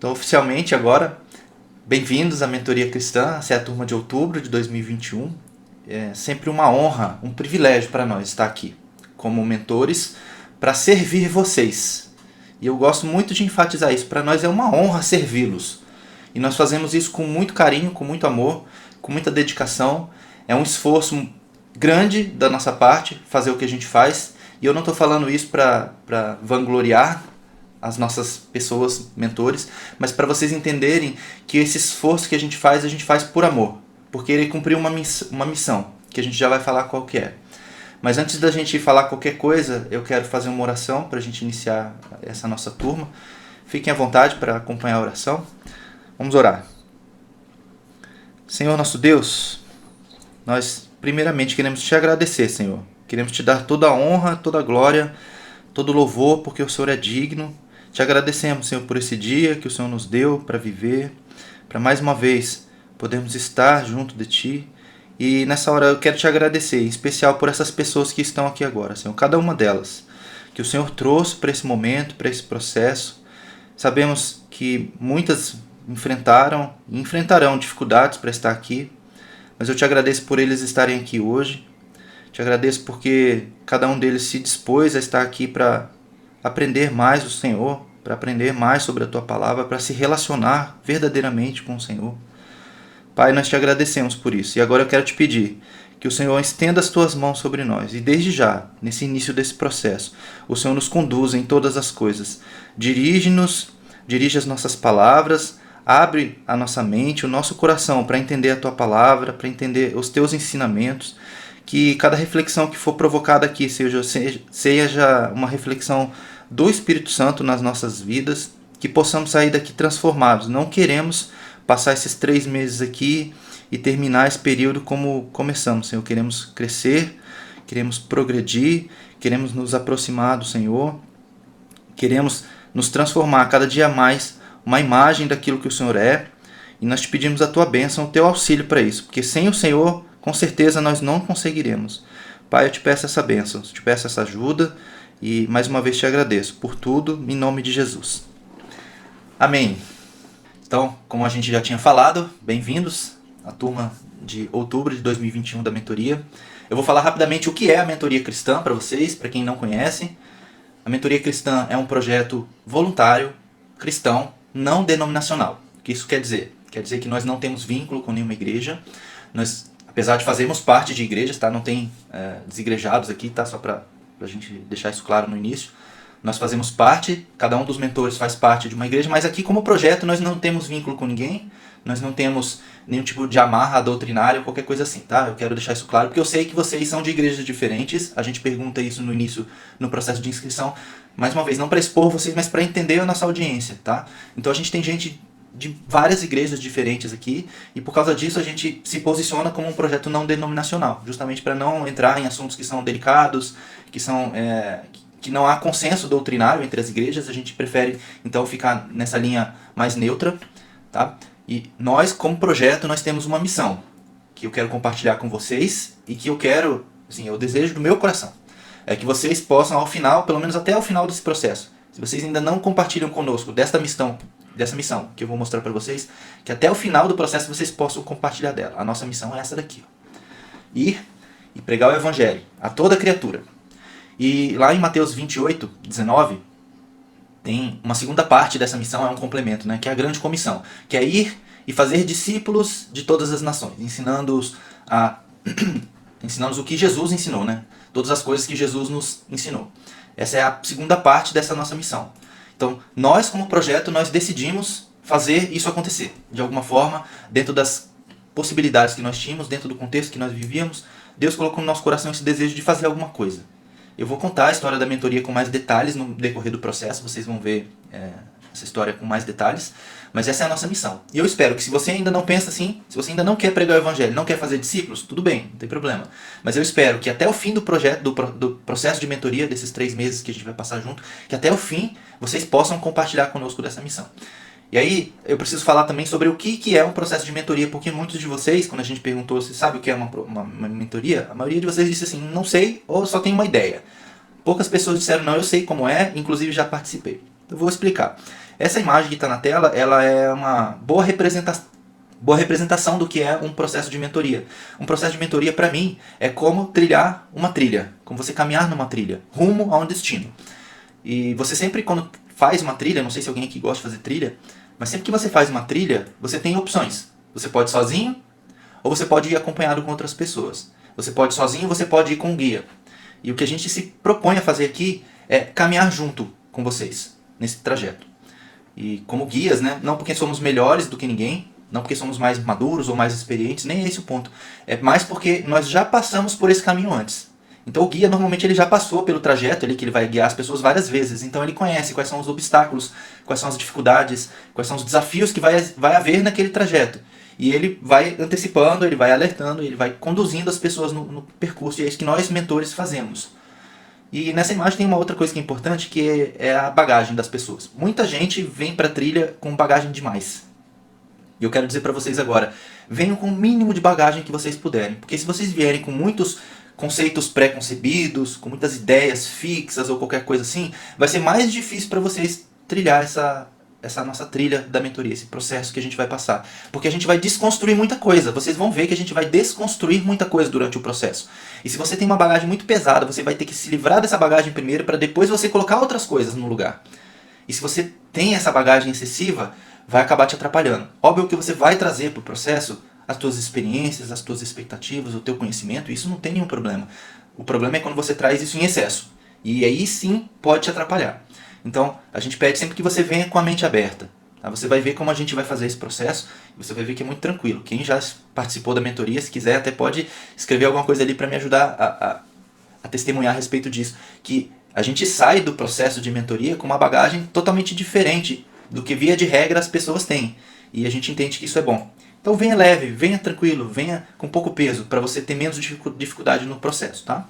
Então, oficialmente agora, bem-vindos à Mentoria Cristã, essa é a turma de outubro de 2021. É sempre uma honra, um privilégio para nós estar aqui como mentores para servir vocês. E eu gosto muito de enfatizar isso, para nós é uma honra servi-los. E nós fazemos isso com muito carinho, com muito amor, com muita dedicação. É um esforço grande da nossa parte fazer o que a gente faz. E eu não estou falando isso para vangloriar as nossas pessoas, mentores, mas para vocês entenderem que esse esforço que a gente faz por amor, por querer cumprir uma missão, que a gente já vai falar qual que é. Mas antes da gente falar qualquer coisa, eu quero fazer uma oração para a gente iniciar essa nossa turma. Fiquem à vontade para acompanhar a oração. Vamos orar. Senhor nosso Deus, nós primeiramente queremos te agradecer, Senhor. Queremos te dar toda a honra, toda a glória, todo o louvor, porque o Senhor é digno. Te agradecemos, Senhor, por esse dia que o Senhor nos deu para viver, para mais uma vez podermos estar junto de Ti. E nessa hora eu quero te agradecer, em especial por essas pessoas que estão aqui agora, Senhor, cada uma delas, que o Senhor trouxe para esse momento, para esse processo. Sabemos que muitas enfrentaram e enfrentarão dificuldades para estar aqui, mas eu te agradeço por eles estarem aqui hoje. Te agradeço porque cada um deles se dispôs a estar aqui para aprender mais do Senhor, para aprender mais sobre a Tua Palavra, para se relacionar verdadeiramente com o Senhor. Pai, nós te agradecemos por isso. E agora eu quero te pedir que o Senhor estenda as Tuas mãos sobre nós. E desde já, nesse início desse processo, o Senhor nos conduza em todas as coisas. Dirige-nos, dirige as nossas palavras, abre a nossa mente, o nosso coração para entender a Tua Palavra, para entender os Teus ensinamentos. Que cada reflexão que for provocada aqui seja uma reflexão do Espírito Santo nas nossas vidas, que possamos sair daqui transformados. Não queremos passar esses 3 meses aqui e terminar esse período como começamos, Senhor. Queremos crescer, queremos progredir, queremos nos aproximar do Senhor, queremos nos transformar cada dia mais uma imagem daquilo que o Senhor é, e nós te pedimos a Tua bênção, o Teu auxílio para isso, porque sem o Senhor, com certeza nós não conseguiremos. Pai, eu te peço essa bênção, te peço essa ajuda e mais uma vez te agradeço por tudo, em nome de Jesus. Amém. Então, como a gente já tinha falado, bem-vindos à turma de outubro de 2021 da mentoria. Eu vou falar rapidamente o que é a Mentoria Cristã para vocês, para quem não conhece. A Mentoria Cristã é um projeto voluntário, cristão, não denominacional. O que isso quer dizer? Quer dizer que nós não temos vínculo com nenhuma igreja. Nós, apesar de fazermos parte de igrejas, tá? Não tem desigrejados aqui, tá? Só para a gente deixar isso claro no início. Nós fazemos parte, cada um dos mentores faz parte de uma igreja, mas aqui como projeto nós não temos vínculo com ninguém, nós não temos nenhum tipo de amarra doutrinária, qualquer coisa assim, tá? Eu quero deixar isso claro, porque eu sei que vocês são de igrejas diferentes, a gente pergunta isso no início, no processo de inscrição, mais uma vez, não para expor vocês, mas para entender a nossa audiência, tá? Então a gente tem gente de várias igrejas diferentes aqui, e por causa disso a gente se posiciona como um projeto não denominacional, justamente para não entrar em assuntos que são delicados, que não há consenso doutrinário entre as igrejas. A gente prefere então ficar nessa linha mais neutra, tá? E nós, como projeto, nós temos uma missão que eu quero compartilhar com vocês e que eu quero, assim, eu desejo do meu coração, é que vocês possam ao final, pelo menos até o final desse processo, se vocês ainda não compartilham conosco dessa missão que eu vou mostrar para vocês, que até o final do processo vocês possam compartilhar dela. A nossa missão é essa daqui, ó. Ir e pregar o evangelho a toda criatura. E lá em Mateus 28, 19, tem uma segunda parte dessa missão, é um complemento, né, que é a grande comissão, que é ir e fazer discípulos de todas as nações, ensinando-os o que Jesus ensinou, né, todas as coisas que Jesus nos ensinou. Essa é a segunda parte dessa nossa missão. Então, nós como projeto, nós decidimos fazer isso acontecer, de alguma forma, dentro das possibilidades que nós tínhamos, dentro do contexto que nós vivíamos. Deus colocou no nosso coração esse desejo de fazer alguma coisa. Eu vou contar a história da mentoria com mais detalhes no decorrer do processo, vocês vão ver essa história com mais detalhes, mas essa é a nossa missão. E eu espero que se você ainda não pensa assim, se você ainda não quer pregar o evangelho, não quer fazer discípulos, tudo bem, não tem problema. Mas eu espero que até o fim do projeto, do processo de mentoria, desses 3 meses que a gente vai passar junto, que até o fim vocês possam compartilhar conosco dessa missão. E aí eu preciso falar também sobre o que é um processo de mentoria, porque muitos de vocês, quando a gente perguntou se sabe o que é uma mentoria, a maioria de vocês disse assim, não sei ou só tem uma ideia. Poucas pessoas disseram, não, eu sei como é, inclusive já participei. Eu vou explicar. Essa imagem que está na tela, ela é uma boa representação do que é um processo de mentoria. Um processo de mentoria, para mim, é como trilhar uma trilha, como você caminhar numa trilha, rumo a um destino. E você sempre, quando faz uma trilha, não sei se alguém aqui gosta de fazer trilha, mas sempre que você faz uma trilha, você tem opções. Você pode ir sozinho, ou você pode ir acompanhado com outras pessoas. Você pode ir sozinho, você pode ir com um guia. E o que a gente se propõe a fazer aqui é caminhar junto com vocês, nesse trajeto. E como guias, né? Não porque somos melhores do que ninguém, não porque somos mais maduros ou mais experientes, nem é esse o ponto. É mais porque nós já passamos por esse caminho antes. Então o guia normalmente ele já passou pelo trajeto, que ele vai guiar as pessoas várias vezes. Então ele conhece quais são os obstáculos, quais são as dificuldades, quais são os desafios que vai haver naquele trajeto. E ele vai antecipando, ele vai alertando, ele vai conduzindo as pessoas no percurso. E é isso que nós mentores fazemos. E nessa imagem tem uma outra coisa que é importante, que é a bagagem das pessoas. Muita gente vem para a trilha com bagagem demais. E eu quero dizer para vocês agora, venham com o mínimo de bagagem que vocês puderem. Porque se vocês vierem com muitos conceitos pré-concebidos, com muitas ideias fixas ou qualquer coisa assim, vai ser mais difícil para vocês trilhar essa nossa trilha da mentoria, esse processo que a gente vai passar. Porque a gente vai desconstruir muita coisa. Vocês vão ver que a gente vai desconstruir muita coisa durante o processo. E se você tem uma bagagem muito pesada, você vai ter que se livrar dessa bagagem primeiro para depois você colocar outras coisas no lugar. E se você tem essa bagagem excessiva, vai acabar te atrapalhando. Óbvio que você vai trazer para o processo as tuas experiências, as tuas expectativas, o teu conhecimento, isso não tem nenhum problema. O problema é quando você traz isso em excesso. E aí sim pode te atrapalhar. Então, a gente pede sempre que você venha com a mente aberta. Tá? Você vai ver como a gente vai fazer esse processo e você vai ver que é muito tranquilo. Quem já participou da mentoria, se quiser, até pode escrever alguma coisa ali para me ajudar a testemunhar a respeito disso. Que a gente sai do processo de mentoria com uma bagagem totalmente diferente do que, via de regra, as pessoas têm. E a gente entende que isso é bom. Então venha leve, venha tranquilo, venha com pouco peso, para você ter menos dificuldade no processo, tá?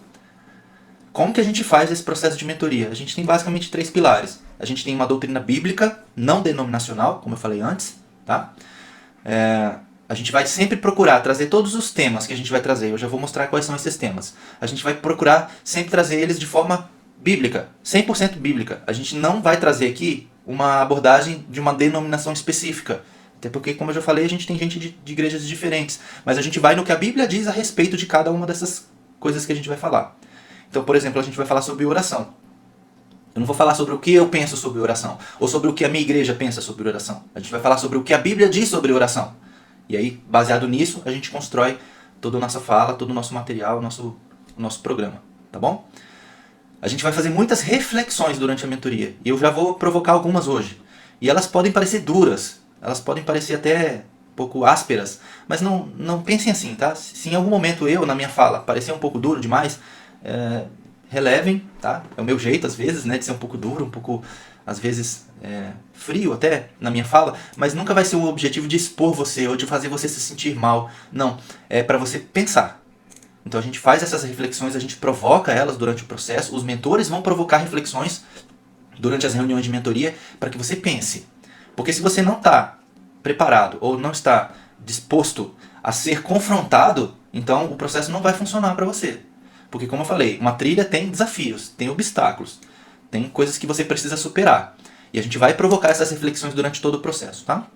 Como que a gente faz esse processo de mentoria? A gente tem basicamente 3 pilares. A gente tem uma doutrina bíblica, não denominacional, como eu falei antes, tá? A gente vai sempre procurar trazer todos os temas que a gente vai trazer. Eu já vou mostrar quais são esses temas. A gente vai procurar sempre trazer eles de forma bíblica, 100% bíblica. A gente não vai trazer aqui uma abordagem de uma denominação específica. Até porque, como eu já falei, a gente tem gente de igrejas diferentes. Mas a gente vai no que a Bíblia diz a respeito de cada uma dessas coisas que a gente vai falar. Então, por exemplo, a gente vai falar sobre oração. Eu não vou falar sobre o que eu penso sobre oração, ou sobre o que a minha igreja pensa sobre oração. A gente vai falar sobre o que a Bíblia diz sobre oração. E aí, baseado nisso, a gente constrói toda a nossa fala, todo o nosso material, o nosso programa. Tá bom? A gente vai fazer muitas reflexões durante a mentoria. E eu já vou provocar algumas hoje. E elas podem parecer duras, elas podem parecer até um pouco ásperas, mas não pensem assim, tá? Se em algum momento eu, na minha fala, parecer um pouco duro demais, relevem, tá? É o meu jeito, às vezes, né, de ser um pouco duro, um pouco, às vezes, frio até na minha fala, mas nunca vai ser o objetivo de expor você ou de fazer você se sentir mal. Não, é para você pensar. Então a gente faz essas reflexões, a gente provoca elas durante o processo, os mentores vão provocar reflexões durante as reuniões de mentoria para que você pense. Porque se você não está preparado ou não está disposto a ser confrontado, então o processo não vai funcionar para você. Porque, como eu falei, uma trilha tem desafios, tem obstáculos, tem coisas que você precisa superar. E a gente vai provocar essas reflexões durante todo o processo, tá?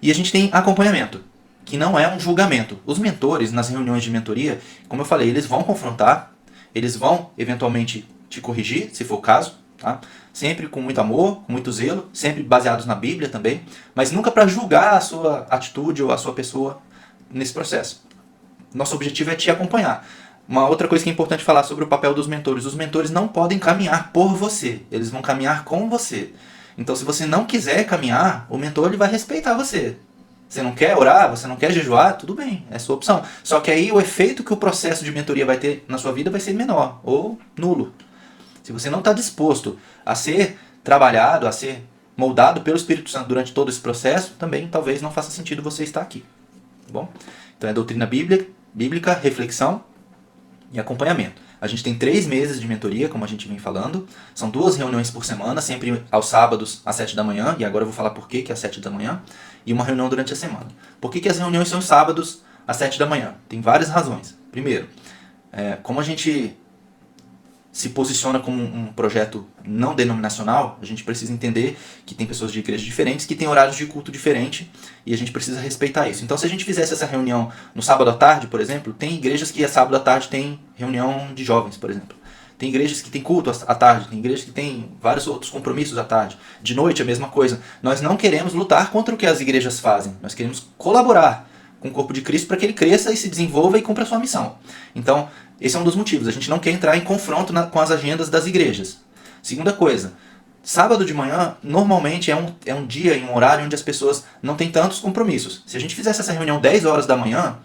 E a gente tem acompanhamento, que não é um julgamento. Os mentores, nas reuniões de mentoria, como eu falei, eles vão confrontar, eles vão, eventualmente, te corrigir, se for o caso, tá? Sempre com muito amor, com muito zelo, sempre baseados na Bíblia também, mas nunca para julgar a sua atitude ou a sua pessoa nesse processo. Nosso objetivo é te acompanhar. Uma outra coisa que é importante falar sobre o papel dos mentores. Os mentores não podem caminhar por você. Eles vão caminhar com você. Então, se você não quiser caminhar, o mentor ele vai respeitar você. Você não quer orar, você não quer jejuar, tudo bem, é sua opção. Só que aí o efeito que o processo de mentoria vai ter na sua vida vai ser menor ou nulo. Se você não está disposto a ser trabalhado, a ser moldado pelo Espírito Santo durante todo esse processo, também talvez não faça sentido você estar aqui. Tá bom? Então é doutrina bíblica, reflexão e acompanhamento. A gente tem 3 meses de mentoria, como a gente vem falando. São 2 reuniões por semana, sempre aos sábados às 7 da manhã. E agora eu vou falar por que é às 7 da manhã. E uma reunião durante a semana. Por que as reuniões são sábados às 7 da manhã? Tem várias razões. Primeiro, como a gente se posiciona como um projeto não denominacional, a gente precisa entender que tem pessoas de igrejas diferentes, que têm horários de culto diferentes, e a gente precisa respeitar isso. Então, se a gente fizesse essa reunião no sábado à tarde, por exemplo, tem igrejas que sábado à tarde tem reunião de jovens, por exemplo. Tem igrejas que tem culto à tarde, tem igrejas que tem vários outros compromissos à tarde. De noite a mesma coisa. Nós não queremos lutar contra o que as igrejas fazem, nós queremos colaborar com o corpo de Cristo para que ele cresça e se desenvolva e cumpra a sua missão. Então, esse é um dos motivos. A gente não quer entrar em confronto com as agendas das igrejas. Segunda coisa, sábado de manhã normalmente é um dia e um horário onde as pessoas não têm tantos compromissos. Se a gente fizesse essa reunião 10 horas da manhã,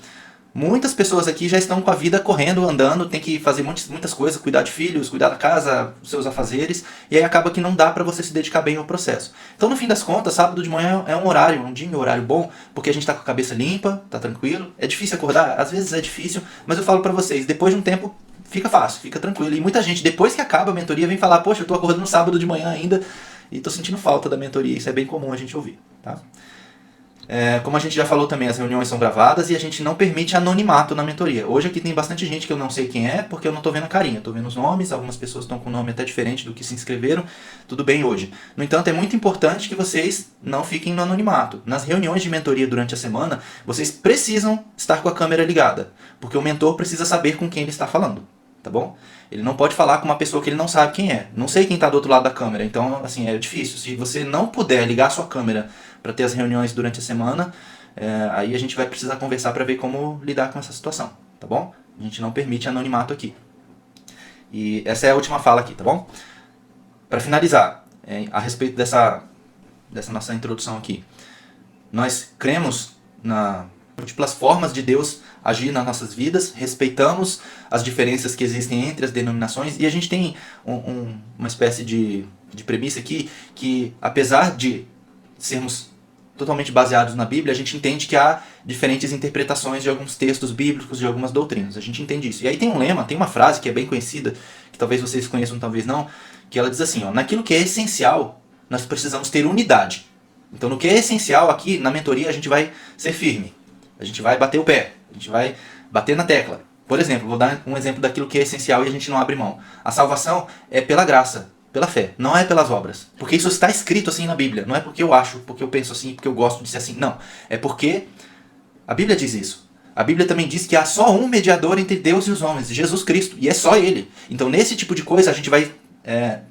muitas pessoas aqui já estão com a vida correndo, andando, tem que fazer muitas coisas, cuidar de filhos, cuidar da casa, os seus afazeres, e aí acaba que não dá para você se dedicar bem ao processo. Então, no fim das contas, sábado de manhã é um dia e um horário bom, porque a gente está com a cabeça limpa, tá tranquilo. É difícil acordar? Às vezes é difícil, mas eu falo para vocês, depois de um tempo fica fácil, fica tranquilo. E muita gente, depois que acaba a mentoria, vem falar, poxa, eu tô acordando no sábado de manhã ainda, e tô sentindo falta da mentoria. Isso é bem comum a gente ouvir, tá? Como a gente já falou também, as reuniões são gravadas e a gente não permite anonimato na mentoria. Hoje aqui tem bastante gente que eu não sei quem é, porque eu não estou vendo a carinha, estou vendo os nomes, algumas pessoas estão com nome até diferente do que se inscreveram, tudo bem hoje. No entanto, é muito importante que vocês não fiquem no anonimato. Nas reuniões de mentoria durante a semana, vocês precisam estar com a câmera ligada, porque o mentor precisa saber com quem ele está falando, tá bom? Ele não pode falar com uma pessoa que ele não sabe quem é. Não sei quem está do outro lado da câmera, então assim, é difícil. Se você não puder ligar a sua câmera para ter as reuniões durante a semana, aí a gente vai precisar conversar para ver como lidar com essa situação, tá bom? A gente não permite anonimato aqui. E essa é a última fala aqui, tá bom? Para finalizar, a respeito dessa nossa introdução aqui, nós cremos na múltiplas formas de Deus agir nas nossas vidas, respeitamos as diferenças que existem entre as denominações, e a gente tem uma espécie de premissa aqui, que apesar de sermos totalmente baseados na Bíblia, a gente entende que há diferentes interpretações de alguns textos bíblicos, de algumas doutrinas. A gente entende isso. E aí tem um lema, tem uma frase que é bem conhecida, que talvez vocês conheçam, talvez não, que ela diz assim, ó, naquilo que é essencial, nós precisamos ter unidade. Então no que é essencial aqui, na mentoria, a gente vai ser firme. A gente vai bater o pé, a gente vai bater na tecla. Por exemplo, vou dar um exemplo daquilo que é essencial e a gente não abre mão. A salvação é pela graça, pela fé, não é pelas obras. Porque isso está escrito assim na Bíblia. Não é porque eu acho, porque eu penso assim, porque eu gosto de ser assim. Não. É porque a Bíblia diz isso. A Bíblia também diz que há só um mediador entre Deus e os homens, Jesus Cristo. E é só Ele. Então nesse tipo de coisa a gente vai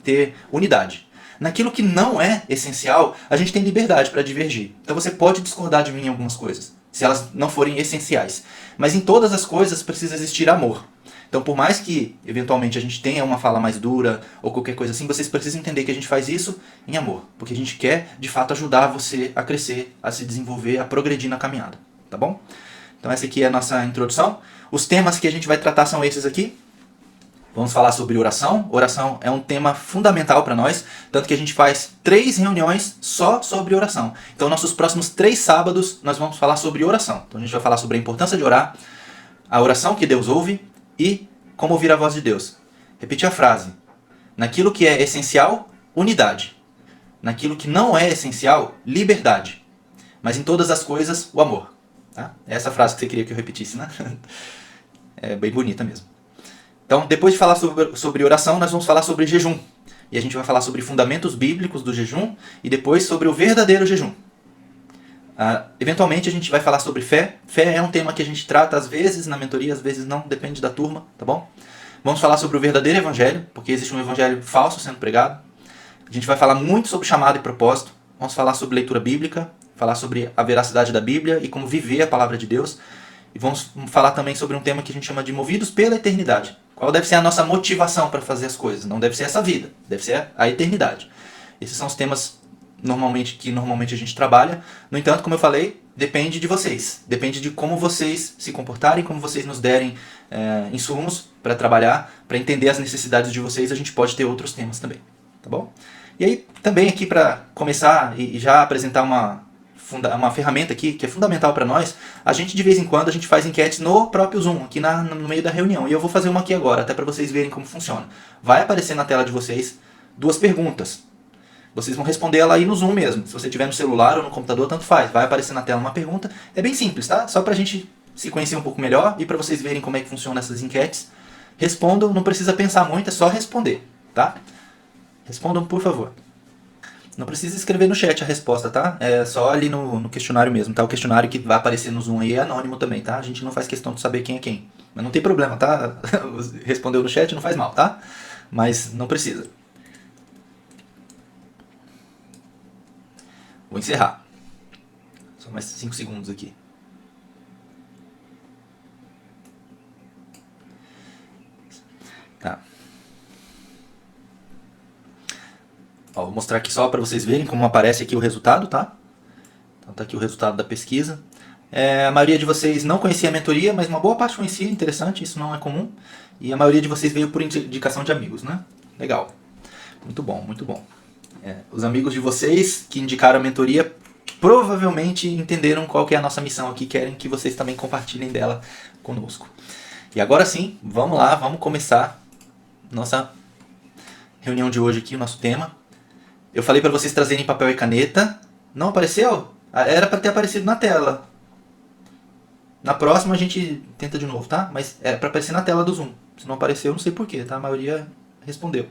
ter unidade. Naquilo que não é essencial, a gente tem liberdade para divergir. Então você pode discordar de mim em algumas coisas, se elas não forem essenciais. Mas em todas as coisas precisa existir amor. Então, por mais que, eventualmente, a gente tenha uma fala mais dura ou qualquer coisa assim, vocês precisam entender que a gente faz isso em amor. Porque a gente quer, de fato, ajudar você a crescer, a se desenvolver, a progredir na caminhada. Tá bom? Então, essa aqui é a nossa introdução. Os temas que a gente vai tratar são esses aqui. Vamos falar sobre oração. Oração é um tema fundamental para nós, tanto que a gente faz 3 reuniões só sobre oração. Então, nossos próximos 3 sábados, nós vamos falar sobre oração. Então, a gente vai falar sobre a importância de orar, a oração que Deus ouve, e como ouvir a voz de Deus. Repetir a frase. Naquilo que é essencial, unidade. Naquilo que não é essencial, liberdade. Mas em todas as coisas, o amor. Tá? É essa frase que você queria que eu repetisse, né? É bem bonita mesmo. Então, depois de falar sobre oração, nós vamos falar sobre jejum. E a gente vai falar sobre fundamentos bíblicos do jejum e depois sobre o verdadeiro jejum. Eventualmente a gente vai falar sobre fé. Fé é um tema que a gente trata às vezes na mentoria, às vezes não, depende da turma, tá bom? Vamos falar sobre o verdadeiro evangelho, porque existe um evangelho falso sendo pregado. A gente vai falar muito sobre chamado e propósito. Vamos falar sobre leitura bíblica, falar sobre a veracidade da Bíblia e como viver a palavra de Deus. E vamos falar também sobre um tema que a gente chama de movidos pela eternidade. Qual deve ser a nossa motivação para fazer as coisas? Não deve ser essa vida, deve ser a eternidade. Esses são os temas que normalmente a gente trabalha. No entanto, como eu falei, depende de vocês. Depende de como vocês se comportarem, como vocês nos derem insumos para trabalhar, para entender as necessidades de vocês. A gente pode ter outros temas também, tá bom? E aí, também aqui para começar e já apresentar uma ferramenta aqui que é fundamental para nós, a gente de vez em quando a gente faz enquetes no próprio Zoom, aqui no meio da reunião. E eu vou fazer uma aqui agora, até para vocês verem como funciona. Vai aparecer na tela de vocês 2 perguntas. Vocês vão responder ela aí no Zoom mesmo. Se você tiver no celular ou no computador, tanto faz. Vai aparecer na tela uma pergunta. É bem simples, tá? Só pra gente se conhecer um pouco melhor e pra vocês verem como é que funcionam essas enquetes. Respondam, não precisa pensar muito, é só responder, tá? Respondam, por favor. Não precisa escrever no chat a resposta, tá? É só ali no questionário mesmo, tá? O questionário que vai aparecer no Zoom aí é anônimo também, tá? A gente não faz questão de saber quem é quem. Mas não tem problema, tá? Respondeu no chat não faz mal, tá? Mas não precisa. Vou encerrar. Só mais 5 segundos aqui. Tá. Ó, vou mostrar aqui só para vocês verem como aparece aqui o resultado, tá? Então tá aqui o resultado da pesquisa. A maioria de vocês não conhecia a mentoria, mas uma boa parte conhecia, interessante, isso não é comum. E a maioria de vocês veio por indicação de amigos, né? Legal. Muito bom, muito bom. Os amigos de vocês que indicaram a mentoria provavelmente entenderam qual que é a nossa missão aqui, querem que vocês também compartilhem dela conosco. E agora sim, vamos lá, vamos começar nossa reunião de hoje aqui, o nosso tema. Eu falei para vocês trazerem papel e caneta. Não apareceu? Era para ter aparecido na tela. Na próxima a gente tenta de novo, tá? Mas é para aparecer na tela do Zoom. Se não apareceu, não sei porquê, tá? A maioria respondeu.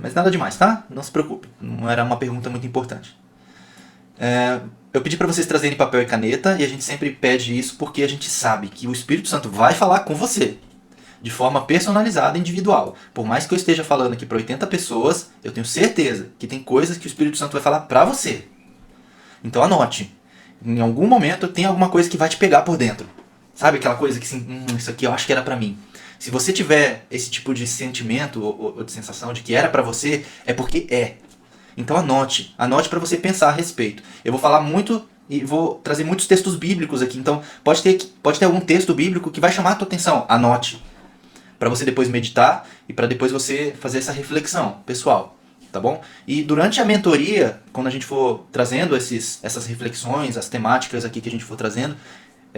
Mas nada demais, tá? Não se preocupe. Não era uma pergunta muito importante. Eu pedi para vocês trazerem papel e caneta, e a gente sempre pede isso porque a gente sabe que o Espírito Santo vai falar com você de forma personalizada e individual. Por mais que eu esteja falando aqui para 80 pessoas, eu tenho certeza que tem coisas que o Espírito Santo vai falar para você. Então anote. Em algum momento tem alguma coisa que vai te pegar por dentro. Sabe aquela coisa que assim, isso aqui eu acho que era para mim. Se você tiver esse tipo de sentimento ou de sensação de que era para você, é porque é. Então anote para você pensar a respeito. Eu vou falar muito e vou trazer muitos textos bíblicos aqui, então pode ter algum texto bíblico que vai chamar a tua atenção. Anote. Para você depois meditar e para depois você fazer essa reflexão pessoal, tá bom? E durante a mentoria, quando a gente for trazendo essas reflexões, as temáticas aqui que a gente for trazendo,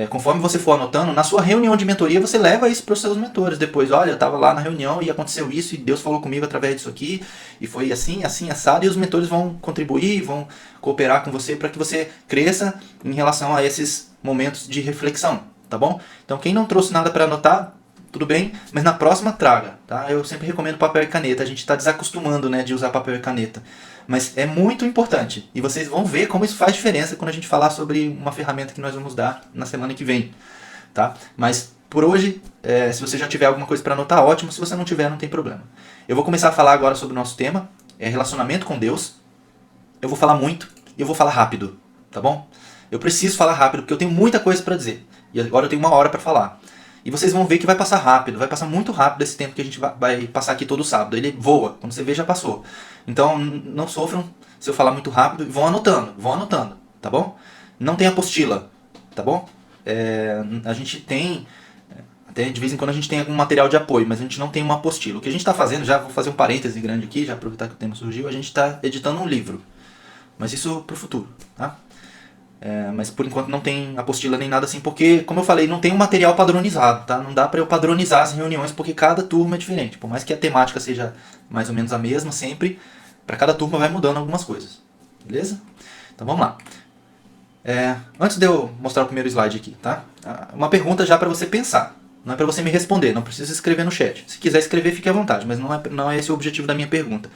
conforme você for anotando, na sua reunião de mentoria você leva isso para os seus mentores depois. Olha, eu estava lá na reunião e aconteceu isso e Deus falou comigo através disso aqui e foi assim, assim, assado, e os mentores vão contribuir, vão cooperar com você para que você cresça em relação a esses momentos de reflexão, tá bom? Então quem não trouxe nada para anotar, tudo bem, mas na próxima traga, tá? Eu sempre recomendo papel e caneta, a gente está desacostumando, né, de usar papel e caneta. Mas é muito importante, e vocês vão ver como isso faz diferença quando a gente falar sobre uma ferramenta que nós vamos dar na semana que vem, tá? Mas por hoje, se você já tiver alguma coisa para anotar, ótimo, se você não tiver, não tem problema. Eu vou começar a falar agora sobre o nosso tema, relacionamento com Deus. Eu vou falar muito e eu vou falar rápido, tá bom? Eu preciso falar rápido porque eu tenho muita coisa para dizer, e agora eu tenho 1 hora para falar. E vocês vão ver que vai passar rápido, vai passar muito rápido esse tempo que a gente vai passar aqui todo sábado. Ele voa, quando você vê já passou. Então não sofram se eu falar muito rápido, vão anotando, tá bom? Não tem apostila, tá bom? A gente tem, até de vez em quando a gente tem algum material de apoio, mas a gente não tem uma apostila. O que a gente está fazendo, já vou fazer um parêntese grande aqui, já aproveitar que o tema surgiu, a gente está editando um livro. Mas isso para o futuro, tá? Mas por enquanto não tem apostila nem nada assim, porque, como eu falei, não tem um material padronizado, tá? Não dá para eu padronizar as reuniões, porque cada turma é diferente. Por mais que a temática seja mais ou menos a mesma sempre, para cada turma vai mudando algumas coisas. Beleza? Então vamos lá. Antes de eu mostrar o primeiro slide aqui, tá? Uma pergunta já para você pensar. Não é para você me responder, não precisa escrever no chat. Se quiser escrever, fique à vontade, mas não é esse o objetivo da minha pergunta.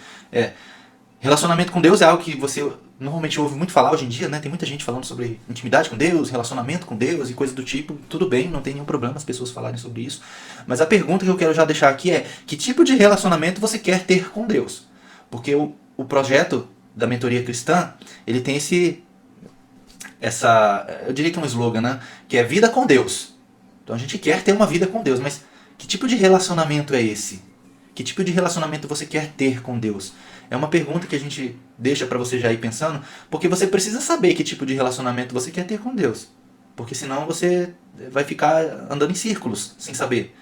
Relacionamento com Deus é algo que você normalmente ouve muito falar hoje em dia, né? Tem muita gente falando sobre intimidade com Deus, relacionamento com Deus e coisas do tipo. Tudo bem, não tem nenhum problema as pessoas falarem sobre isso. Mas a pergunta que eu quero já deixar aqui é: que tipo de relacionamento você quer ter com Deus? Porque o projeto da mentoria cristã, ele tem eu diria que é um slogan, né? Que é vida com Deus. Então a gente quer ter uma vida com Deus, mas que tipo de relacionamento é esse? Que tipo de relacionamento você quer ter com Deus? É uma pergunta que a gente deixa para você já ir pensando, porque você precisa saber que tipo de relacionamento você quer ter com Deus. Porque senão você vai ficar andando em círculos, sem saber.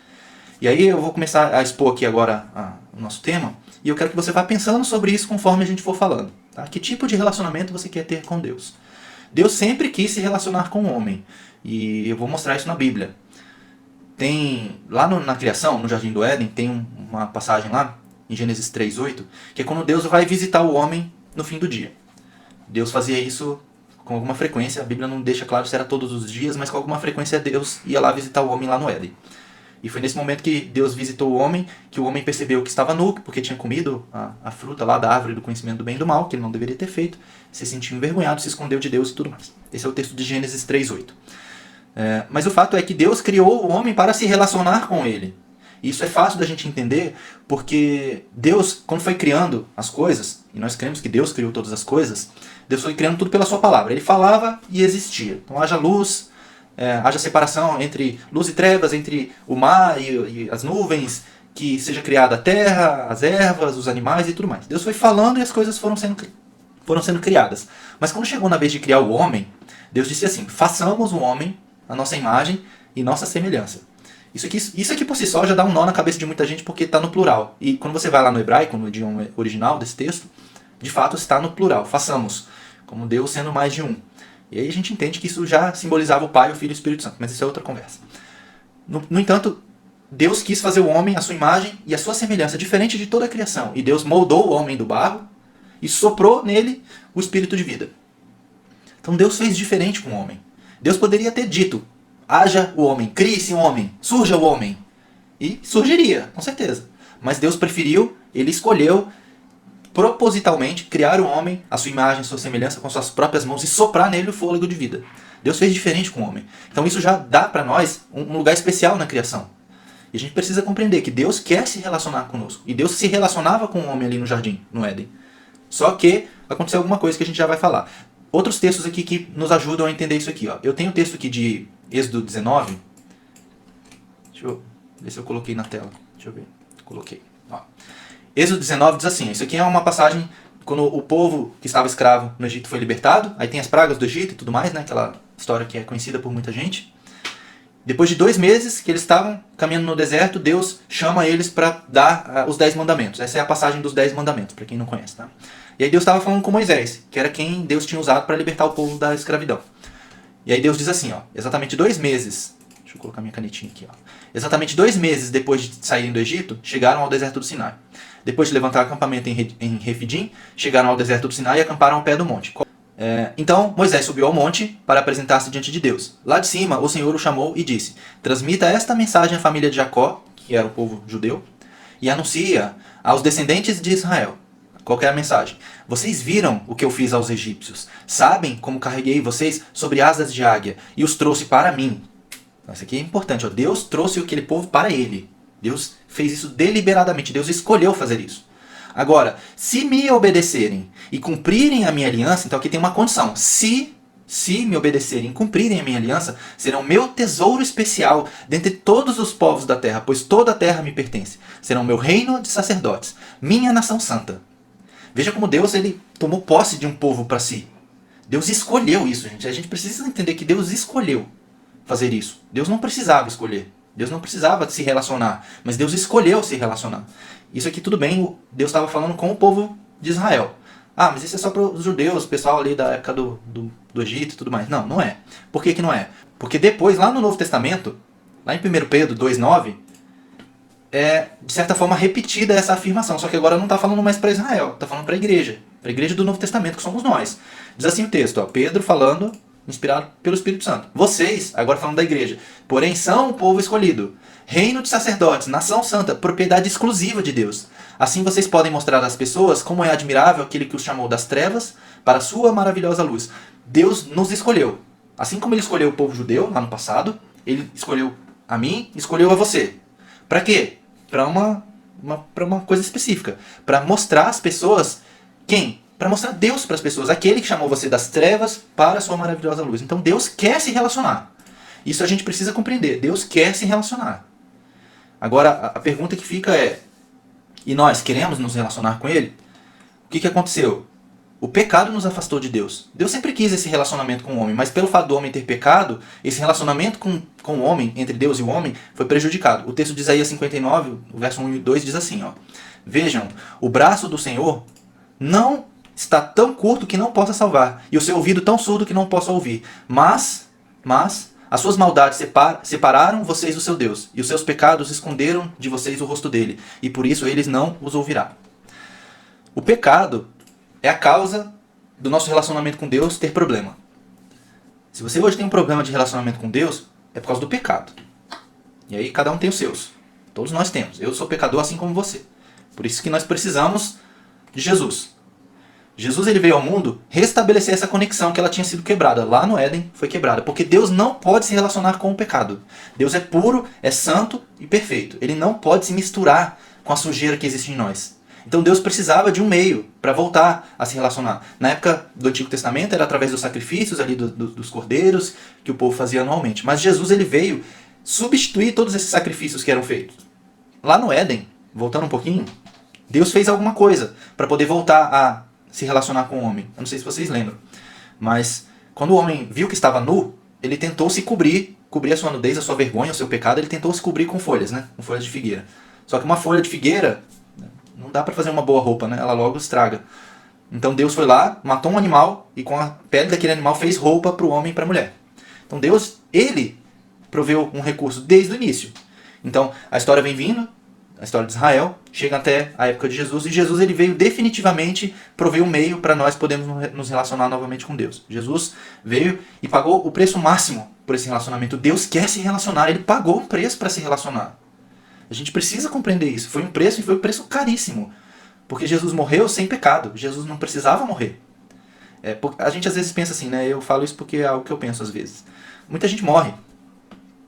E aí eu vou começar a expor aqui agora o nosso tema, e eu quero que você vá pensando sobre isso conforme a gente for falando. Tá? Que tipo de relacionamento você quer ter com Deus? Deus sempre quis se relacionar com o homem, e eu vou mostrar isso na Bíblia. Tem, lá na criação, no Jardim do Éden, tem uma passagem lá, em Gênesis 3:8, que é quando Deus vai visitar o homem no fim do dia. Deus fazia isso com alguma frequência, a Bíblia não deixa claro se era todos os dias, mas com alguma frequência Deus ia lá visitar o homem lá no Éden. E foi nesse momento que Deus visitou o homem, que o homem percebeu que estava nu, porque tinha comido a fruta lá da árvore do conhecimento do bem e do mal, que ele não deveria ter feito, se sentiu envergonhado, se escondeu de Deus e tudo mais. Esse é o texto de Gênesis 3:8. Mas o fato é que Deus criou o homem para se relacionar com ele. E isso é fácil da gente entender, porque Deus, quando foi criando as coisas, e nós cremos que Deus criou todas as coisas, Deus foi criando tudo pela sua palavra. Ele falava e existia. Então haja luz, haja separação entre luz e trevas, entre o mar e as nuvens, que seja criada a terra, as ervas, os animais e tudo mais. Deus foi falando e as coisas foram sendo criadas. Mas quando chegou na vez de criar o homem, Deus disse assim: façamos o homem a nossa imagem e nossa semelhança. Isso aqui por si só já dá um nó na cabeça de muita gente, porque está no plural. E quando você vai lá no hebraico, no idioma original desse texto, de fato está no plural. Façamos, como Deus sendo mais de um. E aí a gente entende que isso já simbolizava o Pai, o Filho e o Espírito Santo. Mas isso é outra conversa. No entanto, Deus quis fazer o homem à sua imagem e à sua semelhança, diferente de toda a criação. E Deus moldou o homem do barro e soprou nele o espírito de vida. Então Deus fez diferente com o homem. Deus poderia ter dito: haja o homem, crie-se um homem, surja o homem. E surgiria, com certeza. Mas Deus preferiu, ele escolheu propositalmente criar o homem à sua imagem, à sua semelhança, com suas próprias mãos e soprar nele o fôlego de vida. Deus fez diferente com o homem. Então isso já dá para nós um lugar especial na criação. E a gente precisa compreender que Deus quer se relacionar conosco. E Deus se relacionava com o homem ali no jardim, no Éden. Só que aconteceu alguma coisa que a gente já vai falar. Outros textos aqui que nos ajudam a entender isso aqui. Ó. Eu tenho um texto aqui de Êxodo 19. Deixa eu ver se eu coloquei na tela. Deixa eu ver. Coloquei. Ó. Êxodo 19 diz assim. Isso aqui é uma passagem quando o povo que estava escravo no Egito foi libertado. Aí tem as pragas do Egito e tudo mais, né? Aquela história que é conhecida por muita gente. Depois de 2 meses que eles estavam caminhando no deserto, Deus chama eles para dar os 10 mandamentos. Essa é a passagem dos 10 mandamentos, para quem não conhece. Tá? E aí Deus estava falando com Moisés, que era quem Deus tinha usado para libertar o povo da escravidão. E aí Deus diz assim, ó, exatamente 2 meses, deixa eu colocar minha canetinha aqui, ó. Exatamente 2 meses depois de saírem do Egito, chegaram ao deserto do Sinai. Depois de levantar acampamento em Refidim, chegaram ao deserto do Sinai e acamparam ao pé do monte. Então Moisés subiu ao monte para apresentar-se diante de Deus. Lá de cima o Senhor o chamou e disse: transmita esta mensagem à família de Jacó, que era o povo judeu, e anuncia aos descendentes de Israel. Qual que é a mensagem? Vocês viram o que eu fiz aos egípcios. Sabem como carreguei vocês sobre asas de águia e os trouxe para mim. Isso aqui é importante. Ó. Deus trouxe aquele povo para ele. Deus fez isso deliberadamente. Deus escolheu fazer isso. Agora, se me obedecerem e cumprirem a minha aliança, então aqui tem uma condição. Se me obedecerem e cumprirem a minha aliança, serão meu tesouro especial dentre todos os povos da terra, pois toda a terra me pertence. Serão meu reino de sacerdotes, minha nação santa. Veja como Deus ele tomou posse de um povo para si. Deus escolheu isso, gente. A gente precisa entender que Deus escolheu fazer isso. Deus não precisava escolher. Deus não precisava se relacionar, mas Deus escolheu se relacionar. Isso aqui tudo bem, Deus estava falando com o povo de Israel. Ah, mas isso é só para os judeus, o pessoal ali da época do Egito e tudo mais. Não, não é. Por que não é? Porque depois, lá no Novo Testamento, lá em 1 Pedro 2,9, é de certa forma repetida essa afirmação. Só que agora não está falando mais para Israel, está falando para a igreja do Novo Testamento, que somos nós. Diz assim o texto, ó, Pedro falando, inspirado pelo Espírito Santo. Vocês, agora falando da igreja, porém são o povo escolhido, reino de sacerdotes, nação santa, propriedade exclusiva de Deus. Assim vocês podem mostrar às pessoas como é admirável aquele que os chamou das trevas para a sua maravilhosa luz. Deus nos escolheu. Assim como ele escolheu o povo judeu lá no passado, ele escolheu a mim, escolheu a você. Para quê? Para uma coisa específica. Para mostrar às pessoas quem? Para mostrar Deus para as pessoas. Aquele que chamou você das trevas para a sua maravilhosa luz. Então Deus quer se relacionar. Isso a gente precisa compreender. Deus quer se relacionar. Agora, a pergunta que fica é: e nós queremos nos relacionar com Ele? O que aconteceu? O pecado nos afastou de Deus. Deus sempre quis esse relacionamento com o homem, mas pelo fato do homem ter pecado, esse relacionamento com o homem, entre Deus e o homem, foi prejudicado. O texto de Isaías 59, o verso 1 e 2 diz assim, ó: vejam, o braço do Senhor não está tão curto que não possa salvar, e o seu ouvido tão surdo que não possa ouvir. Mas as suas maldades separaram vocês do seu Deus, e os seus pecados esconderam de vocês o rosto dele, e por isso eles não os ouvirá. O pecado é a causa do nosso relacionamento com Deus ter problema. Se você hoje tem um problema de relacionamento com Deus, é por causa do pecado. E aí cada um tem os seus. Todos nós temos. Eu sou pecador assim como você. Por isso que nós precisamos de Jesus. Jesus ele veio ao mundo restabelecer essa conexão que ela tinha sido quebrada. Lá no Éden foi quebrada. Porque Deus não pode se relacionar com o pecado. Deus é puro, é santo e perfeito. Ele não pode se misturar com a sujeira que existe em nós. Então Deus precisava de um meio para voltar a se relacionar. Na época do Antigo Testamento era através dos sacrifícios ali dos cordeiros que o povo fazia anualmente. Mas Jesus ele veio substituir todos esses sacrifícios que eram feitos. Lá no Éden, voltando um pouquinho, Deus fez alguma coisa para poder voltar a se relacionar com o homem. Eu não sei se vocês lembram. Mas quando o homem viu que estava nu, ele tentou se cobrir a sua nudez, a sua vergonha, o seu pecado, ele tentou se cobrir com folhas, né? Com folhas de figueira. Só que uma folha de figueira não dá para fazer uma boa roupa, né? Ela logo estraga. Então Deus foi lá, matou um animal e com a pele daquele animal fez roupa para o homem e para a mulher. Então Deus, ele proveu um recurso desde o início. Então a história vem vindo, a história de Israel, chega até a época de Jesus, e Jesus ele veio definitivamente prover um meio para nós podermos nos relacionar novamente com Deus. Jesus veio e pagou o preço máximo por esse relacionamento. Deus quer se relacionar, ele pagou um preço para se relacionar. A gente precisa compreender isso. Foi um preço, e foi um preço caríssimo. Porque Jesus morreu sem pecado. Jesus não precisava morrer. A gente às vezes pensa assim, né? Eu falo isso porque é algo que eu penso às vezes. Muita gente morre.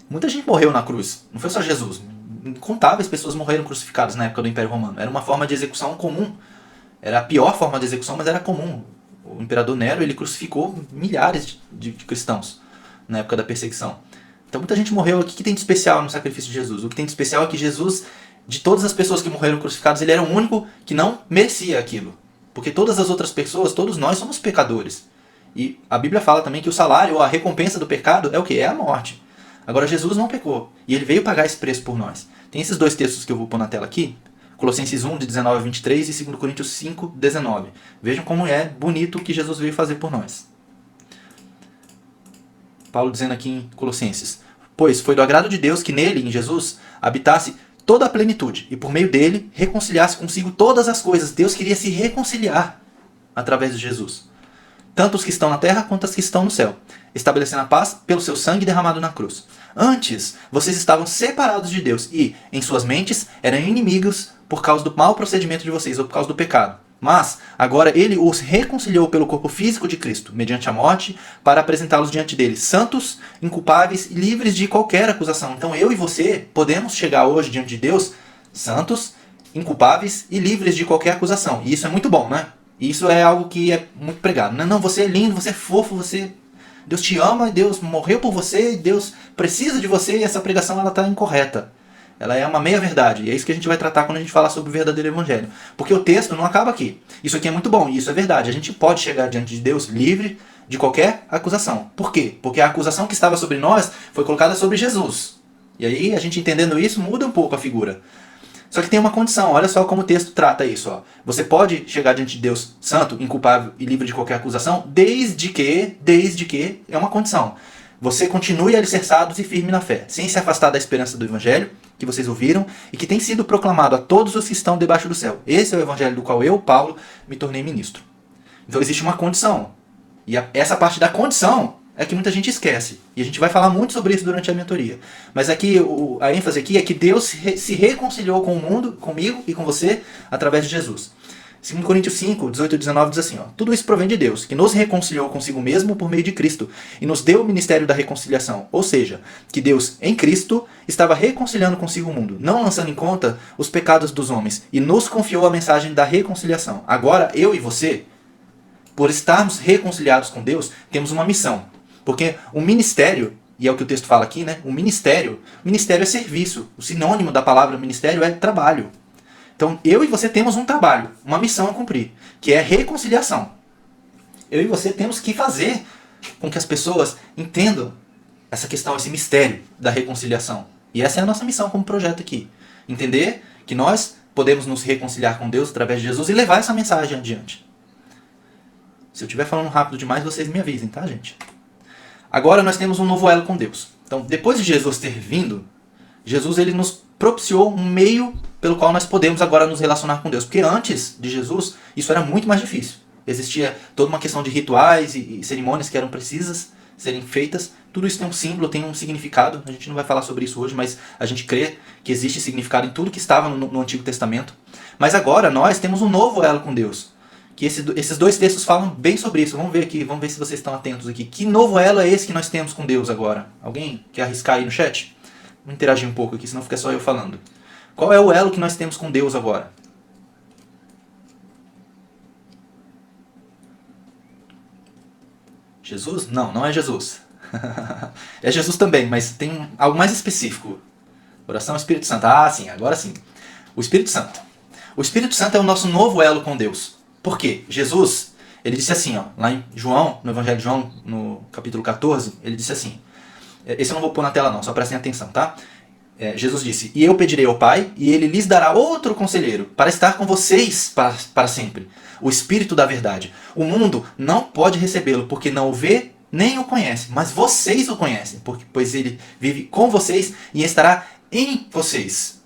Muita gente morreu na cruz. Não foi só Jesus. Incontáveis pessoas morreram crucificadas na época do Império Romano. Era uma forma de execução comum. Era a pior forma de execução, mas era comum. O imperador Nero ele crucificou milhares de cristãos na época da perseguição. Então muita gente morreu. O que tem de especial no sacrifício de Jesus? O que tem de especial é que Jesus, de todas as pessoas que morreram crucificadas, ele era o único que não merecia aquilo. Porque todas as outras pessoas, todos nós somos pecadores. E a Bíblia fala também que o salário ou a recompensa do pecado é o quê? É a morte. Agora Jesus não pecou. E ele veio pagar esse preço por nós. Tem esses dois textos que eu vou pôr na tela aqui. Colossenses 1, de 19 a 23 e 2 Coríntios 5, 19. Vejam como é bonito o que Jesus veio fazer por nós. Paulo dizendo aqui em Colossenses: pois foi do agrado de Deus que nele, em Jesus, habitasse toda a plenitude, e por meio dele reconciliasse consigo todas as coisas. Deus queria se reconciliar através de Jesus. Tanto os que estão na terra quanto os que estão no céu, estabelecendo a paz pelo seu sangue derramado na cruz. Antes, vocês estavam separados de Deus e, em suas mentes, eram inimigos por causa do mau procedimento de vocês, ou por causa do pecado. Mas, agora ele os reconciliou pelo corpo físico de Cristo, mediante a morte, para apresentá-los diante dele, santos, inculpáveis e livres de qualquer acusação. Então eu e você podemos chegar hoje diante de Deus, santos, inculpáveis e livres de qualquer acusação. E isso é muito bom, né? E isso é algo que é muito pregado. Não, você é lindo, você é fofo, Deus te ama, Deus morreu por você, Deus precisa de você, e essa pregação ela está incorreta. Ela é uma meia-verdade, e é isso que a gente vai tratar quando a gente falar sobre o verdadeiro evangelho. Porque o texto não acaba aqui. Isso aqui é muito bom, e isso é verdade. A gente pode chegar diante de Deus livre de qualquer acusação. Por quê? Porque a acusação que estava sobre nós foi colocada sobre Jesus. E aí, a gente entendendo isso, muda um pouco a figura. Só que tem uma condição, olha só como o texto trata isso. Ó. Você pode chegar diante de Deus santo, inculpável e livre de qualquer acusação, desde que, é uma condição, você continue alicerçados e firme na fé, sem se afastar da esperança do evangelho que vocês ouviram e que tem sido proclamado a todos os que estão debaixo do céu. Esse é o evangelho do qual eu, Paulo, me tornei ministro. Então existe uma condição. E essa parte da condição é que muita gente esquece. E a gente vai falar muito sobre isso durante a mentoria. Mas aqui a ênfase aqui é que Deus se reconciliou com o mundo, comigo e com você, através de Jesus. 2 Coríntios 5, 18 e 19 diz assim, ó, tudo isso provém de Deus, que nos reconciliou consigo mesmo por meio de Cristo, e nos deu o ministério da reconciliação. Ou seja, que Deus, em Cristo, estava reconciliando consigo o mundo, não lançando em conta os pecados dos homens, e nos confiou a mensagem da reconciliação. Agora, eu e você, por estarmos reconciliados com Deus, temos uma missão. Porque o ministério, e é o que o texto fala aqui, né? O ministério é serviço. O sinônimo da palavra ministério é trabalho. Então, eu e você temos um trabalho, uma missão a cumprir, que é reconciliação. Eu e você temos que fazer com que as pessoas entendam essa questão, esse mistério da reconciliação. E essa é a nossa missão como projeto aqui. Entender que nós podemos nos reconciliar com Deus através de Jesus e levar essa mensagem adiante. Se eu estiver falando rápido demais, vocês me avisem, tá, gente? Agora nós temos um novo elo com Deus. Então, depois de Jesus ter vindo, Jesus ele nos propiciou um meio pelo qual nós podemos agora nos relacionar com Deus. Porque antes de Jesus, isso era muito mais difícil. Existia toda uma questão de rituais e cerimônias que eram precisas serem feitas. Tudo isso tem um símbolo, tem um significado. A gente não vai falar sobre isso hoje, mas a gente crê que existe significado em tudo que estava no Antigo Testamento. Mas agora nós temos um novo elo com Deus. Que esses dois textos falam bem sobre isso. Vamos ver aqui, vamos ver se vocês estão atentos aqui. Que novo elo é esse que nós temos com Deus agora? Alguém quer arriscar aí no chat? Vamos interagir um pouco aqui, senão fica só eu falando. Qual é o elo que nós temos com Deus agora? Jesus? Não, não é Jesus. É Jesus também, mas tem algo mais específico. Oração ao Espírito Santo. Ah, sim, agora sim. O Espírito Santo. O Espírito Santo é o nosso novo elo com Deus. Por quê? Jesus, ele disse assim, ó, lá em João, no Evangelho de João, no capítulo 14, ele disse assim, esse eu não vou pôr na tela não, só prestem atenção, tá? Jesus disse, e eu pedirei ao Pai, e ele lhes dará outro conselheiro, para estar com vocês para sempre. O Espírito da verdade. O mundo não pode recebê-lo, porque não o vê nem o conhece, mas vocês o conhecem, pois ele vive com vocês e estará em vocês.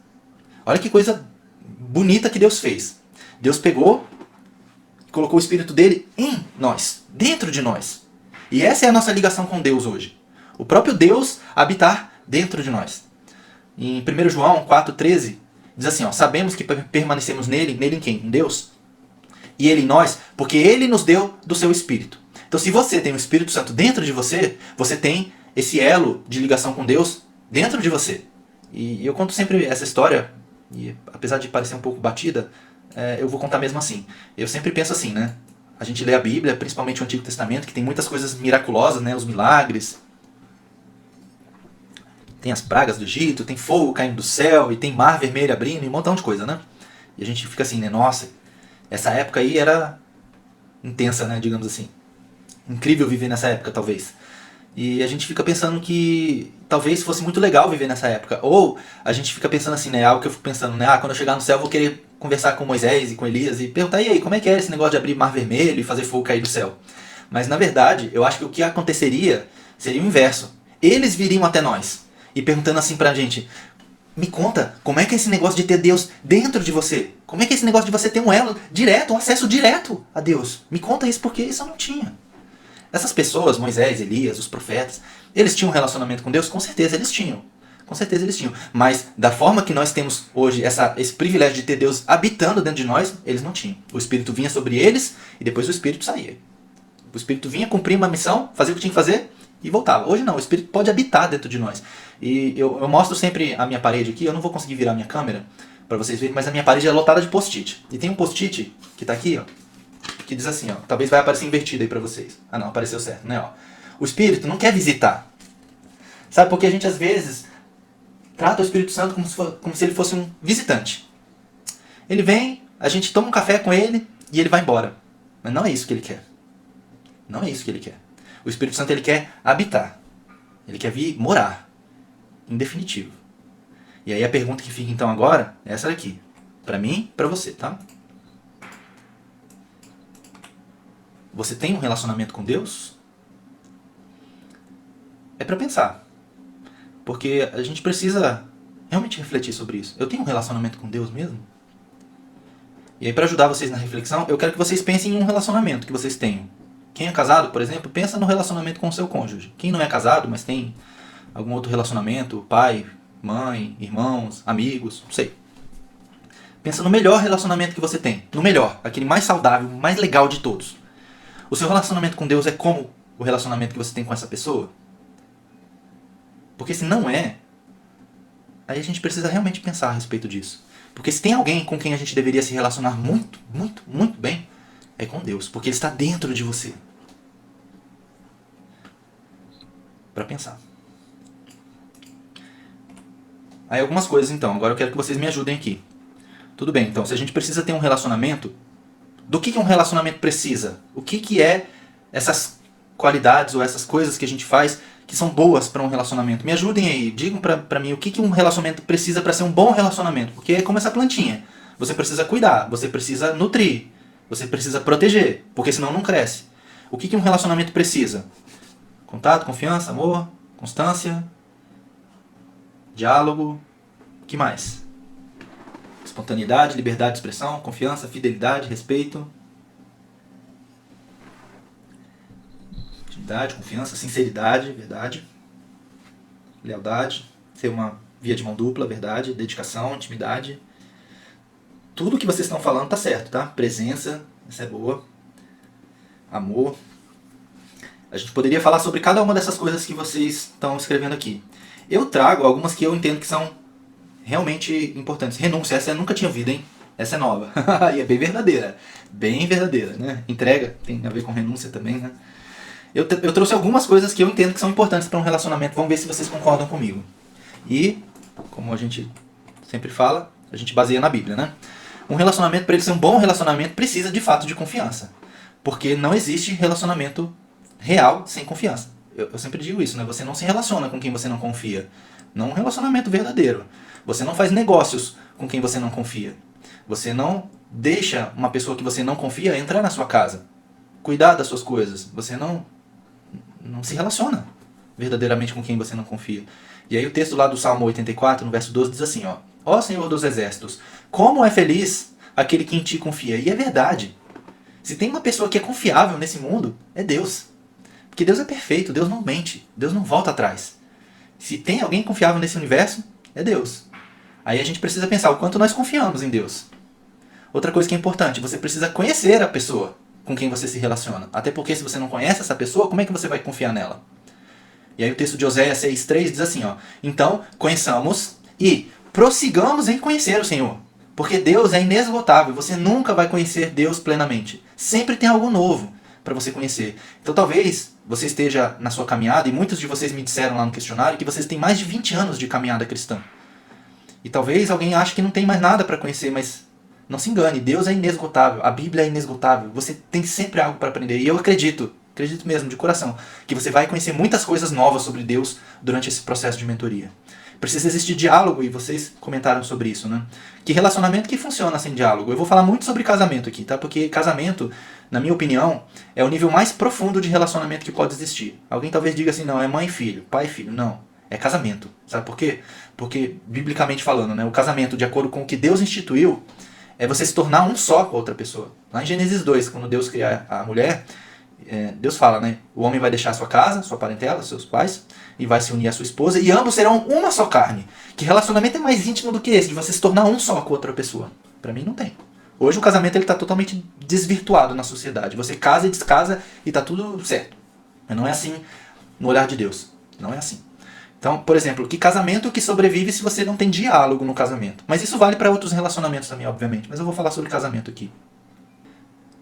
Olha que coisa bonita que Deus fez. Deus pegou, colocou o Espírito dele em nós, dentro de nós. E essa é a nossa ligação com Deus hoje. O próprio Deus habitar dentro de nós. Em 1 João 4,13, diz assim, ó, sabemos que permanecemos nele em quem? Em Deus. E ele em nós, porque ele nos deu do seu Espírito. Então se você tem o Espírito Santo dentro de você, você tem esse elo de ligação com Deus dentro de você. E eu conto sempre essa história, e apesar de parecer um pouco batida, eu vou contar mesmo assim. Eu sempre penso assim, né? A gente lê a Bíblia, principalmente o Antigo Testamento, que tem muitas coisas miraculosas, né? Os milagres. Tem as pragas do Egito, tem fogo caindo do céu, e tem mar vermelho abrindo, e um montão de coisa, né? E a gente fica assim, né? Nossa, essa época aí era intensa, né? Digamos assim. Incrível viver nessa época, talvez. E a gente fica pensando que talvez fosse muito legal viver nessa época. Ou a gente fica pensando assim, né? Algo que eu fico pensando, né? Quando eu chegar no céu eu vou querer conversar com Moisés e com Elias e perguntar, e aí, como é que é esse negócio de abrir mar vermelho e fazer fogo cair do céu? Mas na verdade, eu acho que o que aconteceria seria o inverso. Eles viriam até nós e perguntando assim pra gente, me conta, como é que é esse negócio de ter Deus dentro de você? Como é que é esse negócio de você ter um elo direto, um acesso direto a Deus? Me conta isso, porque isso eu não tinha. Essas pessoas, Moisés, Elias, os profetas, eles tinham um relacionamento com Deus? Com certeza eles tinham. Com certeza eles tinham. Mas da forma que nós temos hoje esse privilégio de ter Deus habitando dentro de nós, eles não tinham. O Espírito vinha sobre eles e depois o Espírito saía. O Espírito vinha cumprir uma missão, fazia o que tinha que fazer e voltava. Hoje não, o Espírito pode habitar dentro de nós. E eu mostro sempre a minha parede aqui, eu não vou conseguir virar a minha câmera para vocês verem, mas a minha parede é lotada de post-it. E tem um post-it que está aqui, ó, que diz assim, ó, talvez vai aparecer invertido aí pra vocês. Ah não, apareceu certo, né? Ó. O Espírito não quer visitar. Sabe, porque a gente às vezes trata o Espírito Santo como se ele fosse um visitante. Ele vem, a gente toma um café com ele e ele vai embora. Mas não é isso que ele quer. Não é isso que ele quer. O Espírito Santo ele quer habitar. Ele quer vir morar. Em definitivo. E aí a pergunta que fica então agora é essa daqui. Pra mim, pra você, tá? Você tem um relacionamento com Deus? É pra pensar. Porque a gente precisa realmente refletir sobre isso. Eu tenho um relacionamento com Deus mesmo? E aí, para ajudar vocês na reflexão, eu quero que vocês pensem em um relacionamento que vocês tenham. Quem é casado, por exemplo, pensa no relacionamento com o seu cônjuge. Quem não é casado, mas tem algum outro relacionamento, pai, mãe, irmãos, amigos, não sei. Pensa no melhor relacionamento que você tem. No melhor, aquele mais saudável, mais legal de todos. O seu relacionamento com Deus é como o relacionamento que você tem com essa pessoa? Porque se não é, aí a gente precisa realmente pensar a respeito disso. Porque se tem alguém com quem a gente deveria se relacionar muito, muito, muito bem, é com Deus. Porque Ele está dentro de você. Para pensar. Aí algumas coisas então, agora eu quero que vocês me ajudem aqui. Tudo bem, então se a gente precisa ter um relacionamento, do que um relacionamento precisa? O que é essas qualidades ou essas coisas que a gente faz que são boas para um relacionamento? Me ajudem aí, digam pra mim o que um relacionamento precisa para ser um bom relacionamento. Porque é como essa plantinha. Você precisa cuidar, você precisa nutrir, você precisa proteger, porque senão não cresce. O que um relacionamento precisa? Contato, confiança, amor, constância, diálogo, o que mais? Espontaneidade, liberdade de expressão, confiança, fidelidade, respeito. fidelidade, confiança, sinceridade, verdade, lealdade, ser uma via de mão dupla, verdade, dedicação, intimidade. Tudo que vocês estão falando tá certo, tá? Presença, essa é boa. Amor. A gente poderia falar sobre cada uma dessas coisas que vocês estão escrevendo aqui. Eu trago algumas que eu entendo que são realmente importantes. Renúncia, essa eu nunca tinha ouvido, hein? Essa é nova. E é bem verdadeira. Bem verdadeira, né? Entrega tem a ver com renúncia também, né? Eu trouxe algumas coisas que eu entendo que são importantes para um relacionamento. Vamos ver se vocês concordam comigo. E, como a gente sempre fala, a gente baseia na Bíblia, né? Um relacionamento, para ele ser um bom relacionamento, precisa de fato de confiança. Porque não existe relacionamento real sem confiança. Eu sempre digo isso, né? Você não se relaciona com quem você não confia. Não um relacionamento verdadeiro. Você não faz negócios com quem você não confia. Você não deixa uma pessoa que você não confia entrar na sua casa. Cuidar das suas coisas. Você não se relaciona verdadeiramente com quem você não confia. E aí o texto lá do Salmo 84, no verso 12, diz assim, ó: Ó Senhor dos Exércitos, como é feliz aquele que em ti confia. E é verdade. Se tem uma pessoa que é confiável nesse mundo, é Deus. Porque Deus é perfeito, Deus não mente, Deus não volta atrás. Se tem alguém confiável nesse universo, é Deus. Aí a gente precisa pensar o quanto nós confiamos em Deus. Outra coisa que é importante, você precisa conhecer a pessoa com quem você se relaciona. Até porque se você não conhece essa pessoa, como é que você vai confiar nela? E aí o texto de Oséias 6,3 diz assim, ó: Então, conheçamos e prossigamos em conhecer o Senhor. Porque Deus é inesgotável, você nunca vai conhecer Deus plenamente. Sempre tem algo novo para você conhecer. Então talvez você esteja na sua caminhada, e muitos de vocês me disseram lá no questionário que vocês têm mais de 20 anos de caminhada cristã. E talvez alguém ache que não tem mais nada para conhecer, mas não se engane, Deus é inesgotável, a Bíblia é inesgotável, você tem sempre algo para aprender. E eu acredito mesmo, de coração, que você vai conhecer muitas coisas novas sobre Deus durante esse processo de mentoria. Precisa existir diálogo, e vocês comentaram sobre isso, né? Que relacionamento que funciona sem diálogo? Eu vou falar muito sobre casamento aqui, tá? Porque casamento, na minha opinião, é o nível mais profundo de relacionamento que pode existir. Alguém talvez diga assim, não, é mãe e filho, pai e filho. Não, é casamento. Sabe por quê? Porque, biblicamente falando, né, o casamento, de acordo com o que Deus instituiu, é você se tornar um só com a outra pessoa. Lá em Gênesis 2, quando Deus cria a mulher, Deus fala, né? O homem vai deixar sua casa, sua parentela, seus pais, e vai se unir à sua esposa, e ambos serão uma só carne. Que relacionamento é mais íntimo do que esse, de você se tornar um só com outra pessoa? Pra mim não tem. Hoje o casamento está totalmente desvirtuado na sociedade. Você casa e descasa e tá tudo certo. Mas não é assim no olhar de Deus. Não é assim. Então, por exemplo, que casamento que sobrevive se você não tem diálogo no casamento? Mas isso vale para outros relacionamentos também, obviamente. Mas eu vou falar sobre casamento aqui.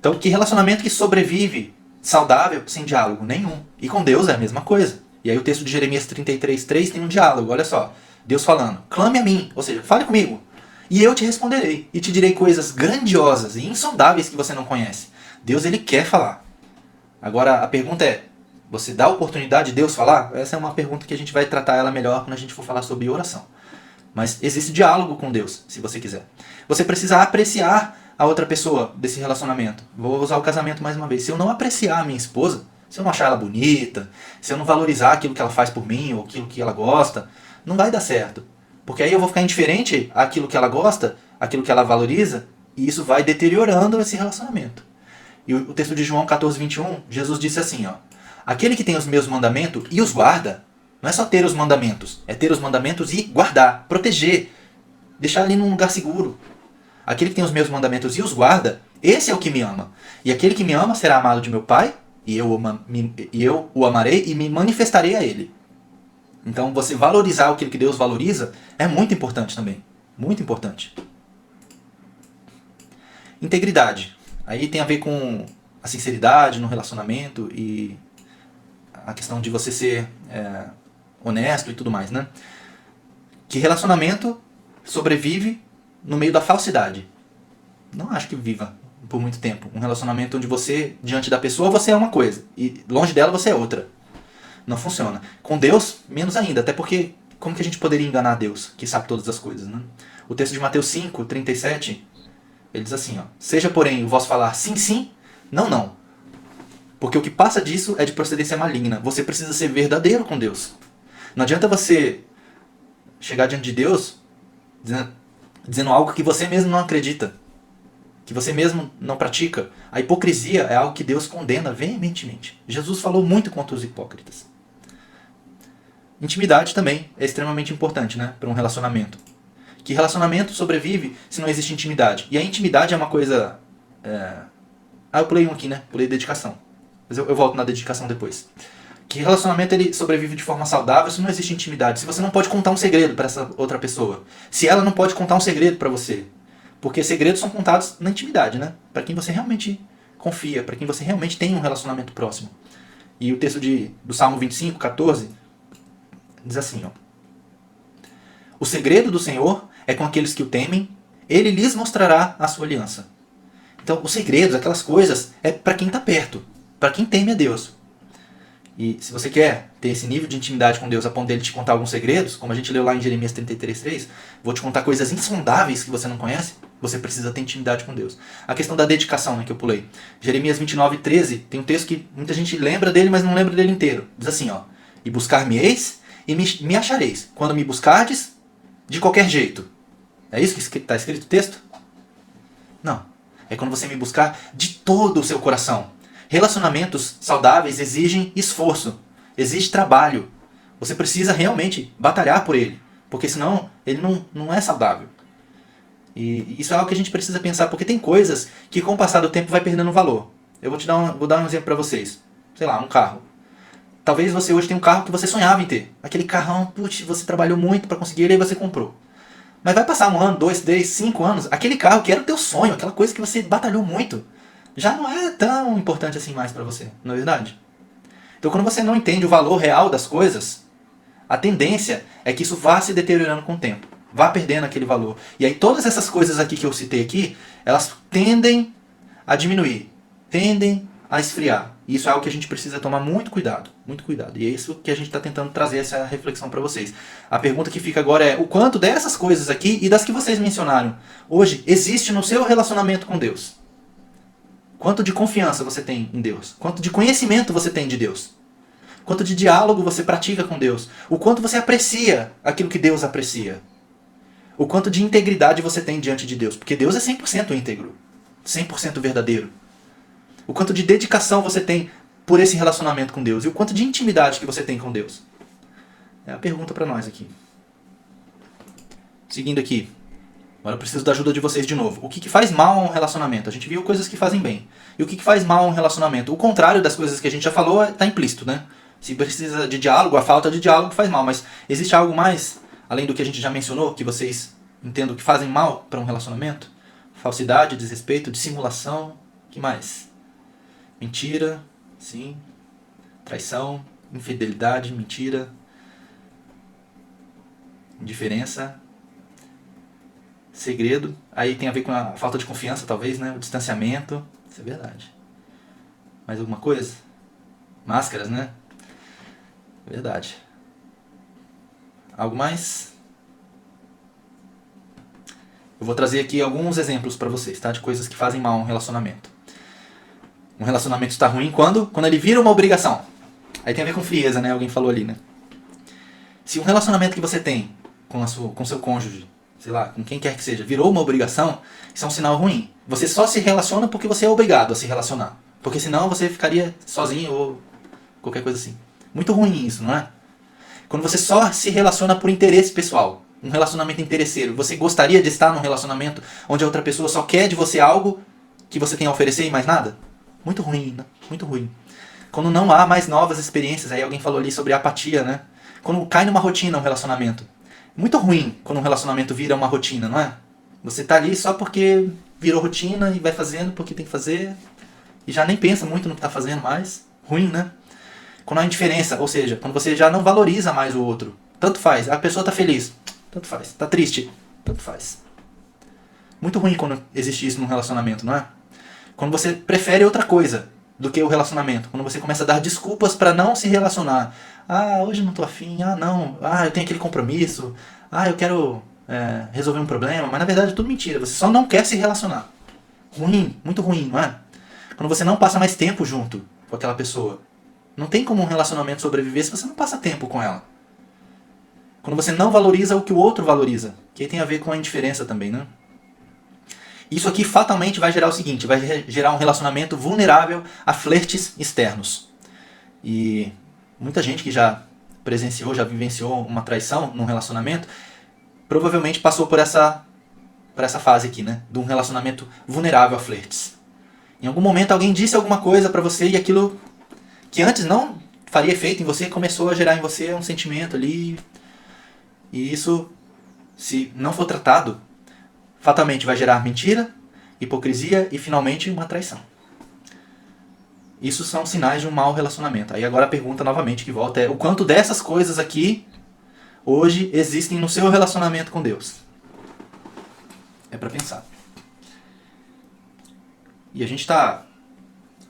Então, que relacionamento que sobrevive saudável sem diálogo? Nenhum. E com Deus é a mesma coisa. E aí o texto de Jeremias 33:3 tem um diálogo, olha só. Deus falando, clame a mim, ou seja, fale comigo, e eu te responderei, e te direi coisas grandiosas e insondáveis que você não conhece. Deus, ele quer falar. Agora, a pergunta é, você dá a oportunidade de Deus falar? Essa é uma pergunta que a gente vai tratar ela melhor quando a gente for falar sobre oração. Mas existe diálogo com Deus, se você quiser. Você precisa apreciar a outra pessoa desse relacionamento. Vou usar o casamento mais uma vez. Se eu não apreciar a minha esposa, se eu não achar ela bonita, se eu não valorizar aquilo que ela faz por mim ou aquilo que ela gosta, não vai dar certo. Porque aí eu vou ficar indiferente àquilo que ela gosta, àquilo que ela valoriza, e isso vai deteriorando esse relacionamento. E o texto de João 14:21, Jesus disse assim, ó: Aquele que tem os meus mandamentos e os guarda, não é só ter os mandamentos, é ter os mandamentos e guardar, proteger, deixar ali num lugar seguro. Aquele que tem os meus mandamentos e os guarda, esse é o que me ama. E aquele que me ama será amado de meu Pai, e eu o amarei e me manifestarei a ele. Então você valorizar aquilo que Deus valoriza é muito importante também. Muito importante. Integridade. Aí tem a ver com a sinceridade no relacionamento e a questão de você ser honesto e tudo mais, né? Que relacionamento sobrevive no meio da falsidade? Não acho que viva por muito tempo. Um relacionamento onde você, diante da pessoa, você é uma coisa e longe dela você é outra. Não funciona. Com Deus, menos ainda. Até porque, como que a gente poderia enganar Deus, que sabe todas as coisas, né? O texto de Mateus 5:37, ele diz assim, ó: Seja, porém, o vosso falar sim, sim, não, não. Porque o que passa disso é de procedência maligna. Você precisa ser verdadeiro com Deus. Não adianta você chegar diante de Deus dizendo algo que você mesmo não acredita. que você mesmo não pratica, a hipocrisia é algo que Deus condena veementemente. Jesus falou muito contra os hipócritas. Intimidade também é extremamente importante, né, para um relacionamento. Que relacionamento sobrevive se não existe intimidade? E a intimidade é uma coisa... eu pulei um aqui, né? Pulei dedicação. Mas eu volto na dedicação depois. Que relacionamento ele sobrevive de forma saudável se não existe intimidade. Se você não pode contar um segredo para essa outra pessoa. Se ela não pode contar um segredo para você. Porque segredos são contados na intimidade, né? Para quem você realmente confia, para quem você realmente tem um relacionamento próximo. E o texto do Salmo 25, 14, diz assim, ó. O segredo do Senhor é com aqueles que o temem, ele lhes mostrará a sua aliança. Então, os segredos, aquelas coisas, é para quem está perto, para quem teme a Deus. E se você quer ter esse nível de intimidade com Deus a ponto dele te contar alguns segredos, como a gente leu lá em Jeremias 33:3, vou te contar coisas insondáveis que você não conhece, você precisa ter intimidade com Deus. A questão da dedicação, né, que eu pulei. Jeremias 29:13 tem um texto que muita gente lembra dele, mas não lembra dele inteiro. Diz assim, ó. E buscar-me-eis e me achareis, quando me buscardes de qualquer jeito. É isso que está escrito no texto? Não. É quando você me buscar de todo o seu coração. Relacionamentos saudáveis exigem esforço, exige trabalho. Você precisa realmente batalhar por ele, porque senão ele não é saudável. E isso é algo que a gente precisa pensar, porque tem coisas que com o passar do tempo vai perdendo valor. Eu vou dar um exemplo para vocês. Sei lá, um carro. Talvez você hoje tenha um carro que você sonhava em ter. Aquele carrão, putz, você trabalhou muito para conseguir ele e você comprou. Mas vai passar 1 ano, 2, 3, 5 anos, aquele carro que era o teu sonho, aquela coisa que você batalhou muito, já não é tão importante assim mais pra você, não é verdade? Então quando você não entende o valor real das coisas, a tendência é que isso vá se deteriorando com o tempo, vá perdendo aquele valor. E aí todas essas coisas aqui que eu citei aqui, elas tendem a diminuir, tendem a esfriar. E isso é algo que a gente precisa tomar muito cuidado, muito cuidado. E é isso que a gente está tentando trazer essa reflexão para vocês. A pergunta que fica agora é, o quanto dessas coisas aqui e das que vocês mencionaram hoje existe no seu relacionamento com Deus? Quanto de confiança você tem em Deus? Quanto de conhecimento você tem de Deus? Quanto de diálogo você pratica com Deus? O quanto você aprecia aquilo que Deus aprecia? O quanto de integridade você tem diante de Deus? Porque Deus é 100% íntegro, 100% verdadeiro. O quanto de dedicação você tem por esse relacionamento com Deus? E o quanto de intimidade que você tem com Deus? É a pergunta para nós aqui. Seguindo aqui. Agora eu preciso da ajuda de vocês de novo. O que faz mal a um relacionamento? A gente viu coisas que fazem bem. E o que faz mal a um relacionamento? O contrário das coisas que a gente já falou está implícito, né? Se precisa de diálogo, a falta de diálogo faz mal. Mas existe algo mais, além do que a gente já mencionou, que vocês entendam que fazem mal para um relacionamento? Falsidade, desrespeito, dissimulação. O que mais? Mentira, sim. Traição, infidelidade, mentira. Indiferença. Segredo. Aí tem a ver com a falta de confiança, talvez, né? O distanciamento. Isso é verdade. Mais alguma coisa? Máscaras, né? Verdade. Algo mais? Eu vou trazer aqui alguns exemplos para vocês, tá? De coisas que fazem mal a um relacionamento. Um relacionamento está ruim quando? Quando ele vira uma obrigação. Aí tem a ver com frieza, né? Alguém falou ali, né? Se um relacionamento que você tem com seu cônjuge, sei lá, com quem quer que seja, virou uma obrigação, isso é um sinal ruim. Você só se relaciona porque você é obrigado a se relacionar. Porque senão você ficaria sozinho ou qualquer coisa assim. Muito ruim isso, não é? Quando você só se relaciona por interesse pessoal, um relacionamento interesseiro, você gostaria de estar num relacionamento onde a outra pessoa só quer de você algo que você tem a oferecer e mais nada? Muito ruim, né? Muito ruim. Quando não há mais novas experiências, aí alguém falou ali sobre apatia, né? Quando cai numa rotina um relacionamento. Muito ruim quando um relacionamento vira uma rotina, não é? Você tá ali só porque virou rotina e vai fazendo porque tem que fazer e já nem pensa muito no que tá fazendo mais. Ruim, né? Quando há indiferença, ou seja, quando você já não valoriza mais o outro. Tanto faz. A pessoa tá feliz. Tanto faz. Tá triste. Tanto faz. Muito ruim quando existe isso num relacionamento, não é? Quando você prefere outra coisa do que o relacionamento. Quando você começa a dar desculpas para não se relacionar. Ah, hoje não tô afim. Ah, não. Ah, eu tenho aquele compromisso. Ah, eu quero resolver um problema. Mas na verdade é tudo mentira. Você só não quer se relacionar. Ruim. Muito ruim, não é? Quando você não passa mais tempo junto com aquela pessoa. Não tem como um relacionamento sobreviver se você não passa tempo com ela. Quando você não valoriza o que o outro valoriza. Que aí tem a ver com a indiferença também, né? Isso aqui fatalmente vai gerar o seguinte, vai gerar um relacionamento vulnerável a flertes externos. E muita gente que já presenciou, já vivenciou uma traição num relacionamento, provavelmente passou por essa fase aqui, né? De um relacionamento vulnerável a flertes. Em algum momento alguém disse alguma coisa pra você e aquilo que antes não faria efeito em você começou a gerar em você um sentimento ali. E isso, se não for tratado, fatalmente vai gerar mentira, hipocrisia e finalmente uma traição. Isso são sinais de um mau relacionamento. Aí agora a pergunta novamente que volta é: o quanto dessas coisas aqui hoje existem no seu relacionamento com Deus? É pra pensar. E a gente tá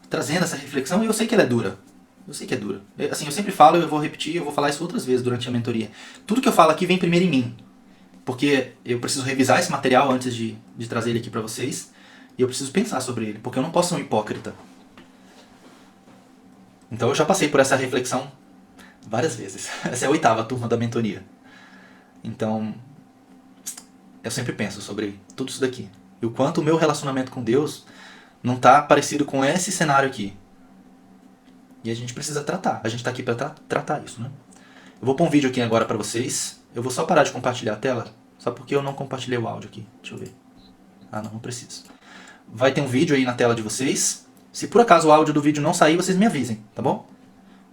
trazendo essa reflexão e eu sei que ela é dura. Eu sei que é dura. Assim, eu sempre falo, eu vou repetir, eu vou falar isso outras vezes durante a mentoria. Tudo que eu falo aqui vem primeiro em mim. Porque eu preciso revisar esse material antes de trazer ele aqui pra vocês. E eu preciso pensar sobre ele, porque eu não posso ser um hipócrita. Então eu já passei por essa reflexão várias vezes. Essa é a 8ª turma da mentoria. Então, eu sempre penso sobre tudo isso daqui. E o quanto o meu relacionamento com Deus não está parecido com esse cenário aqui. E a gente precisa tratar. A gente está aqui para tratar isso, né? Eu vou pôr um vídeo aqui agora para vocês. Eu vou só parar de compartilhar a tela, só porque eu não compartilhei o áudio aqui. Deixa eu ver. Ah, não preciso. Vai ter um vídeo aí na tela de vocês. Se por acaso o áudio do vídeo não sair, vocês me avisem, tá bom?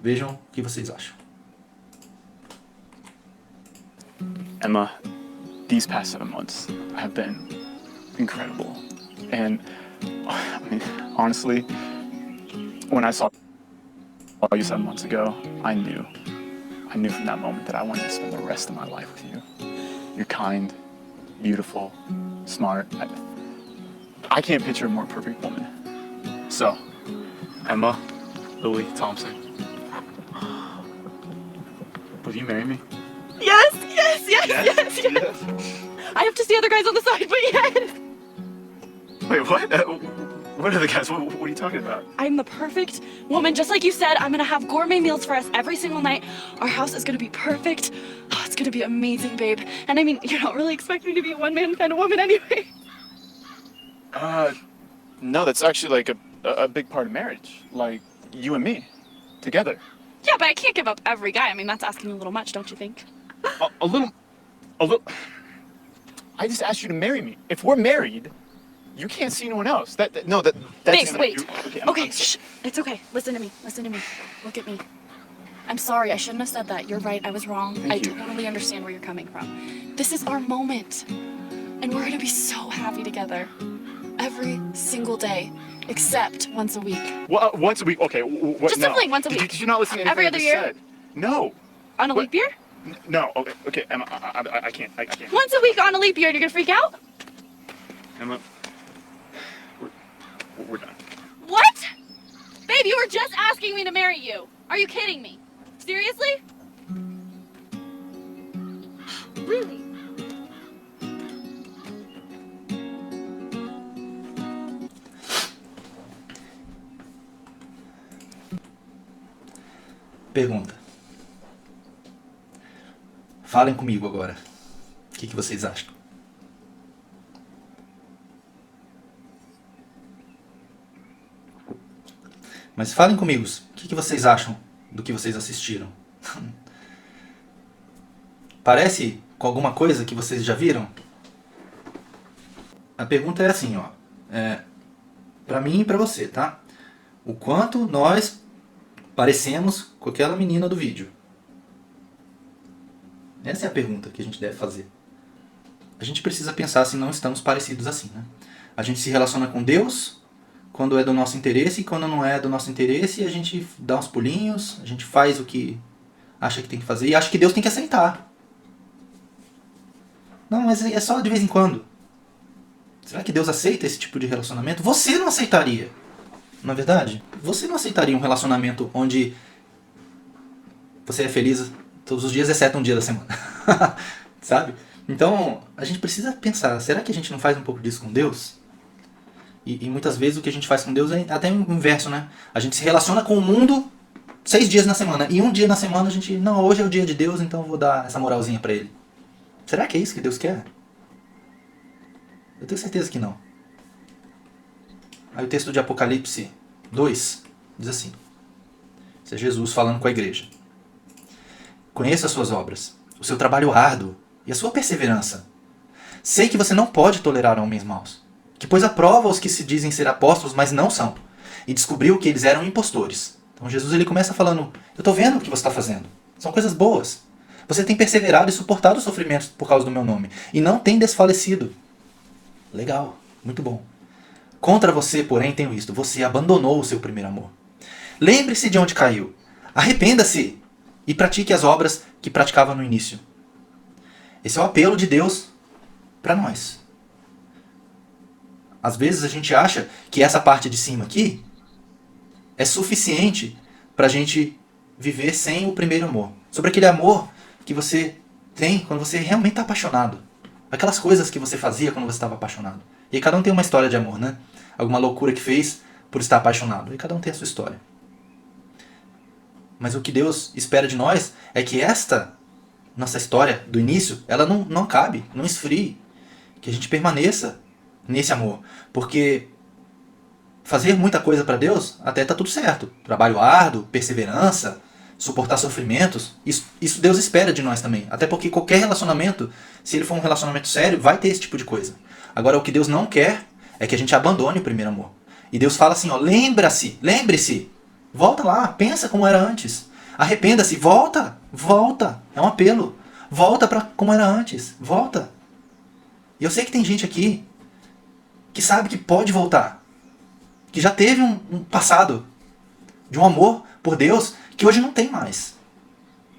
Vejam o que vocês acham. Emma, these past 7 months have been incredible. And I mean, honestly, when I saw you 7 months ago, I knew from that moment that I wanted to spend the rest of my life with you. You're kind, beautiful, smart. I can't picture a more perfect woman. So, Emma Lily Thompson, will you marry me? Yes. I have to see other guys on the side, but yes. Wait, what? What are the guys? What are you talking about? I'm the perfect woman, just like you said. I'm gonna have gourmet meals for us every single night. Our house is gonna be perfect. Oh, it's gonna be amazing, babe. And I mean, you don't really expect me to be a one-man kind of woman anyway. No, that's actually like a big part of marriage. Like, you and me, together. Yeah, but I can't give up every guy. I mean, that's asking a little much, don't you think? A little... I just asked you to marry me. If we're married, you can't see anyone else. That's... Thanks, wait. I'm Okay, shh. It's okay. Listen to me. Look at me. I'm sorry, I shouldn't have said that. You're right, I was wrong. I totally understand where you're coming from. This is our moment. And we're gonna be so happy together. Every single day. Except once a week. Well, once a week, okay. What, Just no. simply once a week. Did you not listen to anything Every I other just year? said? No. On a What? leap year? No, okay, Emma, I can't. Once a week on a leap year, and you're gonna freak out? Emma, we're done. What? Babe, you were just asking me to marry you. Are you kidding me? Seriously? Really? Pergunta. Falem comigo agora. O que vocês acham? Mas falem comigo. O que vocês acham do que vocês assistiram? Parece com alguma coisa que vocês já viram? A pergunta é assim, ó. Pra mim e pra você, tá? O quanto nós parecemos com aquela menina do vídeo? Essa é a pergunta que a gente deve fazer. A gente precisa pensar se não estamos parecidos assim, né? A gente se relaciona com Deus quando é do nosso interesse, e quando não é do nosso interesse, a gente dá uns pulinhos, a gente faz o que acha que tem que fazer e acha que Deus tem que aceitar. Não, mas é só de vez em quando. Será que Deus aceita esse tipo de relacionamento? Você não aceitaria. Na verdade, você não aceitaria um relacionamento onde você é feliz todos os dias, exceto um dia da semana. Sabe? Então, a gente precisa pensar, será que a gente não faz um pouco disso com Deus? E muitas vezes o que a gente faz com Deus é até o inverso, né? A gente se relaciona com o mundo 6 dias na semana. E um dia na semana a gente, não, hoje é o dia de Deus, então eu vou dar essa moralzinha pra ele. Será que é isso que Deus quer? Eu tenho certeza que não. Aí o texto de Apocalipse 2 diz assim. Isso é Jesus falando com a igreja. Conheço as suas obras, o seu trabalho árduo e a sua perseverança. Sei que você não pode tolerar homens maus, que pôs à prova os que se dizem ser apóstolos, mas não são, e descobriu que eles eram impostores. Então Jesus ele começa falando, eu estou vendo o que você está fazendo, são coisas boas. Você tem perseverado e suportado os sofrimentos por causa do meu nome, e não tem desfalecido. Legal, muito bom. Contra você, porém, tenho isto, você abandonou o seu primeiro amor. Lembre-se de onde caiu, arrependa-se e pratique as obras que praticava no início. Esse é o apelo de Deus para nós. Às vezes a gente acha que essa parte de cima aqui é suficiente para a gente viver sem o primeiro amor. Sobre aquele amor que você tem quando você realmente está apaixonado. Aquelas coisas que você fazia quando você estava apaixonado. E aí cada um tem uma história de amor, né? Alguma loucura que fez por estar apaixonado. E cada um tem a sua história. Mas o que Deus espera de nós é que esta nossa história do início, ela não acabe, não esfrie. Que a gente permaneça nesse amor. Porque fazer muita coisa para Deus até tá tudo certo. Trabalho árduo, perseverança, suportar sofrimentos, isso Deus espera de nós também. Até porque qualquer relacionamento, se ele for um relacionamento sério, vai ter esse tipo de coisa. Agora o que Deus não quer é que a gente abandone o primeiro amor. E Deus fala assim, ó, lembre-se, volta lá, pensa como era antes. Arrependa-se, volta. É um apelo. Volta para como era antes, volta. E eu sei que tem gente aqui que sabe que pode voltar. Que já teve um passado de um amor por Deus que hoje não tem mais.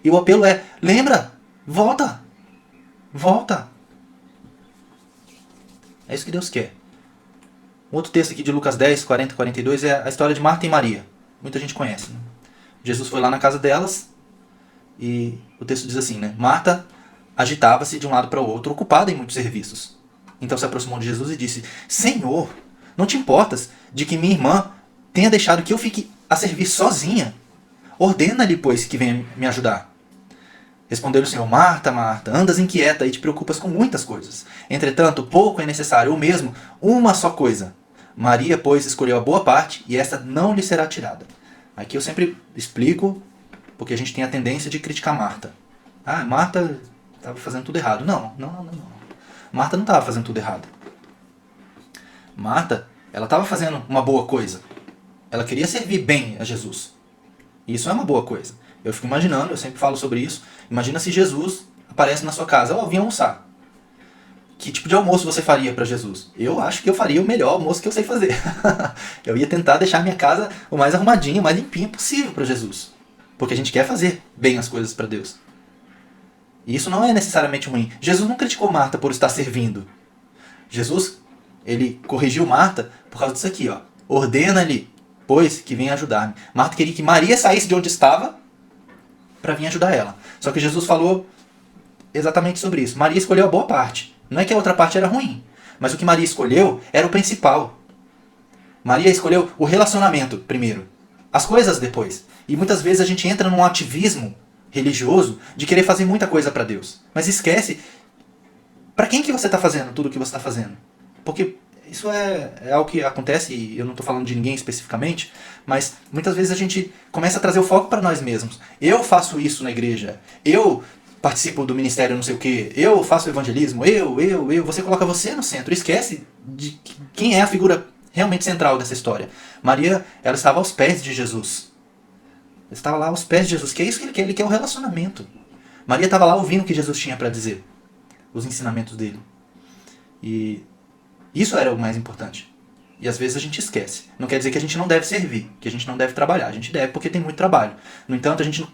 E o apelo é, lembra, volta. É isso que Deus quer. Um outro texto aqui de Lucas 10, 40 e 42 é a história de Marta e Maria. Muita gente conhece, né? Jesus foi lá na casa delas e o texto diz assim, né? Marta agitava-se de um lado para o outro, ocupada em muitos serviços. Então se aproximou de Jesus e disse, Senhor, não te importas de que minha irmã tenha deixado que eu fique a servir sozinha? Ordena-lhe, pois, que venha me ajudar. Respondeu-lhe o Senhor, Marta, Marta, andas inquieta e te preocupas com muitas coisas. Entretanto, pouco é necessário, ou mesmo uma só coisa. Maria, pois, escolheu a boa parte, e esta não lhe será tirada. Aqui eu sempre explico, porque a gente tem a tendência de criticar Marta. Ah, Marta estava fazendo tudo errado. Não. Marta não estava fazendo tudo errado. Marta, ela estava fazendo uma boa coisa. Ela queria servir bem a Jesus. E isso é uma boa coisa. Eu fico imaginando, eu sempre falo sobre isso. Imagina se Jesus aparece na sua casa. Ó, vim almoçar. Que tipo de almoço você faria para Jesus? Eu acho que eu faria o melhor almoço que eu sei fazer. Eu ia tentar deixar a minha casa o mais arrumadinho, o mais limpinho possível para Jesus. Porque a gente quer fazer bem as coisas para Deus. E isso não é necessariamente ruim. Jesus não criticou Marta por estar servindo. Jesus, ele corrigiu Marta por causa disso aqui, ó. Ordena-lhe, pois, que venha ajudar-me. Marta queria que Maria saísse de onde estava para vir ajudar ela. Só que Jesus falou exatamente sobre isso. Maria escolheu a boa parte. Não é que a outra parte era ruim, mas o que Maria escolheu era o principal. Maria escolheu o relacionamento primeiro, as coisas depois. E muitas vezes a gente entra num ativismo religioso de querer fazer muita coisa para Deus. Mas esquece, para quem que você está fazendo tudo o que você está fazendo? Porque isso é algo que acontece, e eu não estou falando de ninguém especificamente, mas muitas vezes a gente começa a trazer o foco para nós mesmos. Eu faço isso na igreja, eu participo do ministério não sei o que, eu faço evangelismo, você coloca você no centro, esquece de quem é a figura realmente central dessa história. Maria, ela estava aos pés de Jesus. Ela estava lá aos pés de Jesus, que é isso que ele quer o relacionamento. Maria estava lá ouvindo o que Jesus tinha para dizer, os ensinamentos dele. E isso era o mais importante. E às vezes a gente esquece. Não quer dizer que a gente não deve servir, que a gente não deve trabalhar. A gente deve porque tem muito trabalho. No entanto, a gente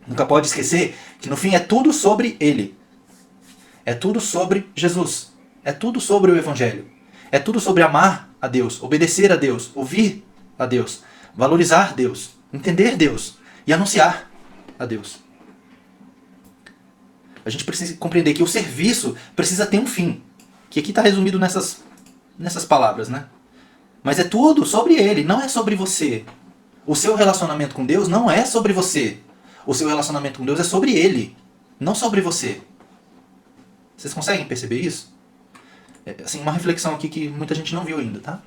nunca pode esquecer que no fim é tudo sobre Ele. É tudo sobre Jesus. É tudo sobre o Evangelho. É tudo sobre amar a Deus, obedecer a Deus, ouvir a Deus, valorizar Deus, entender Deus e anunciar a Deus. A gente precisa compreender que o serviço precisa ter um fim. Que aqui está resumido nessas palavras, né? Mas é tudo sobre Ele, não é sobre você. O seu relacionamento com Deus não é sobre você. O seu relacionamento com Deus é sobre Ele, não sobre você. Vocês conseguem perceber isso? É assim, uma reflexão aqui que muita gente não viu ainda, tá?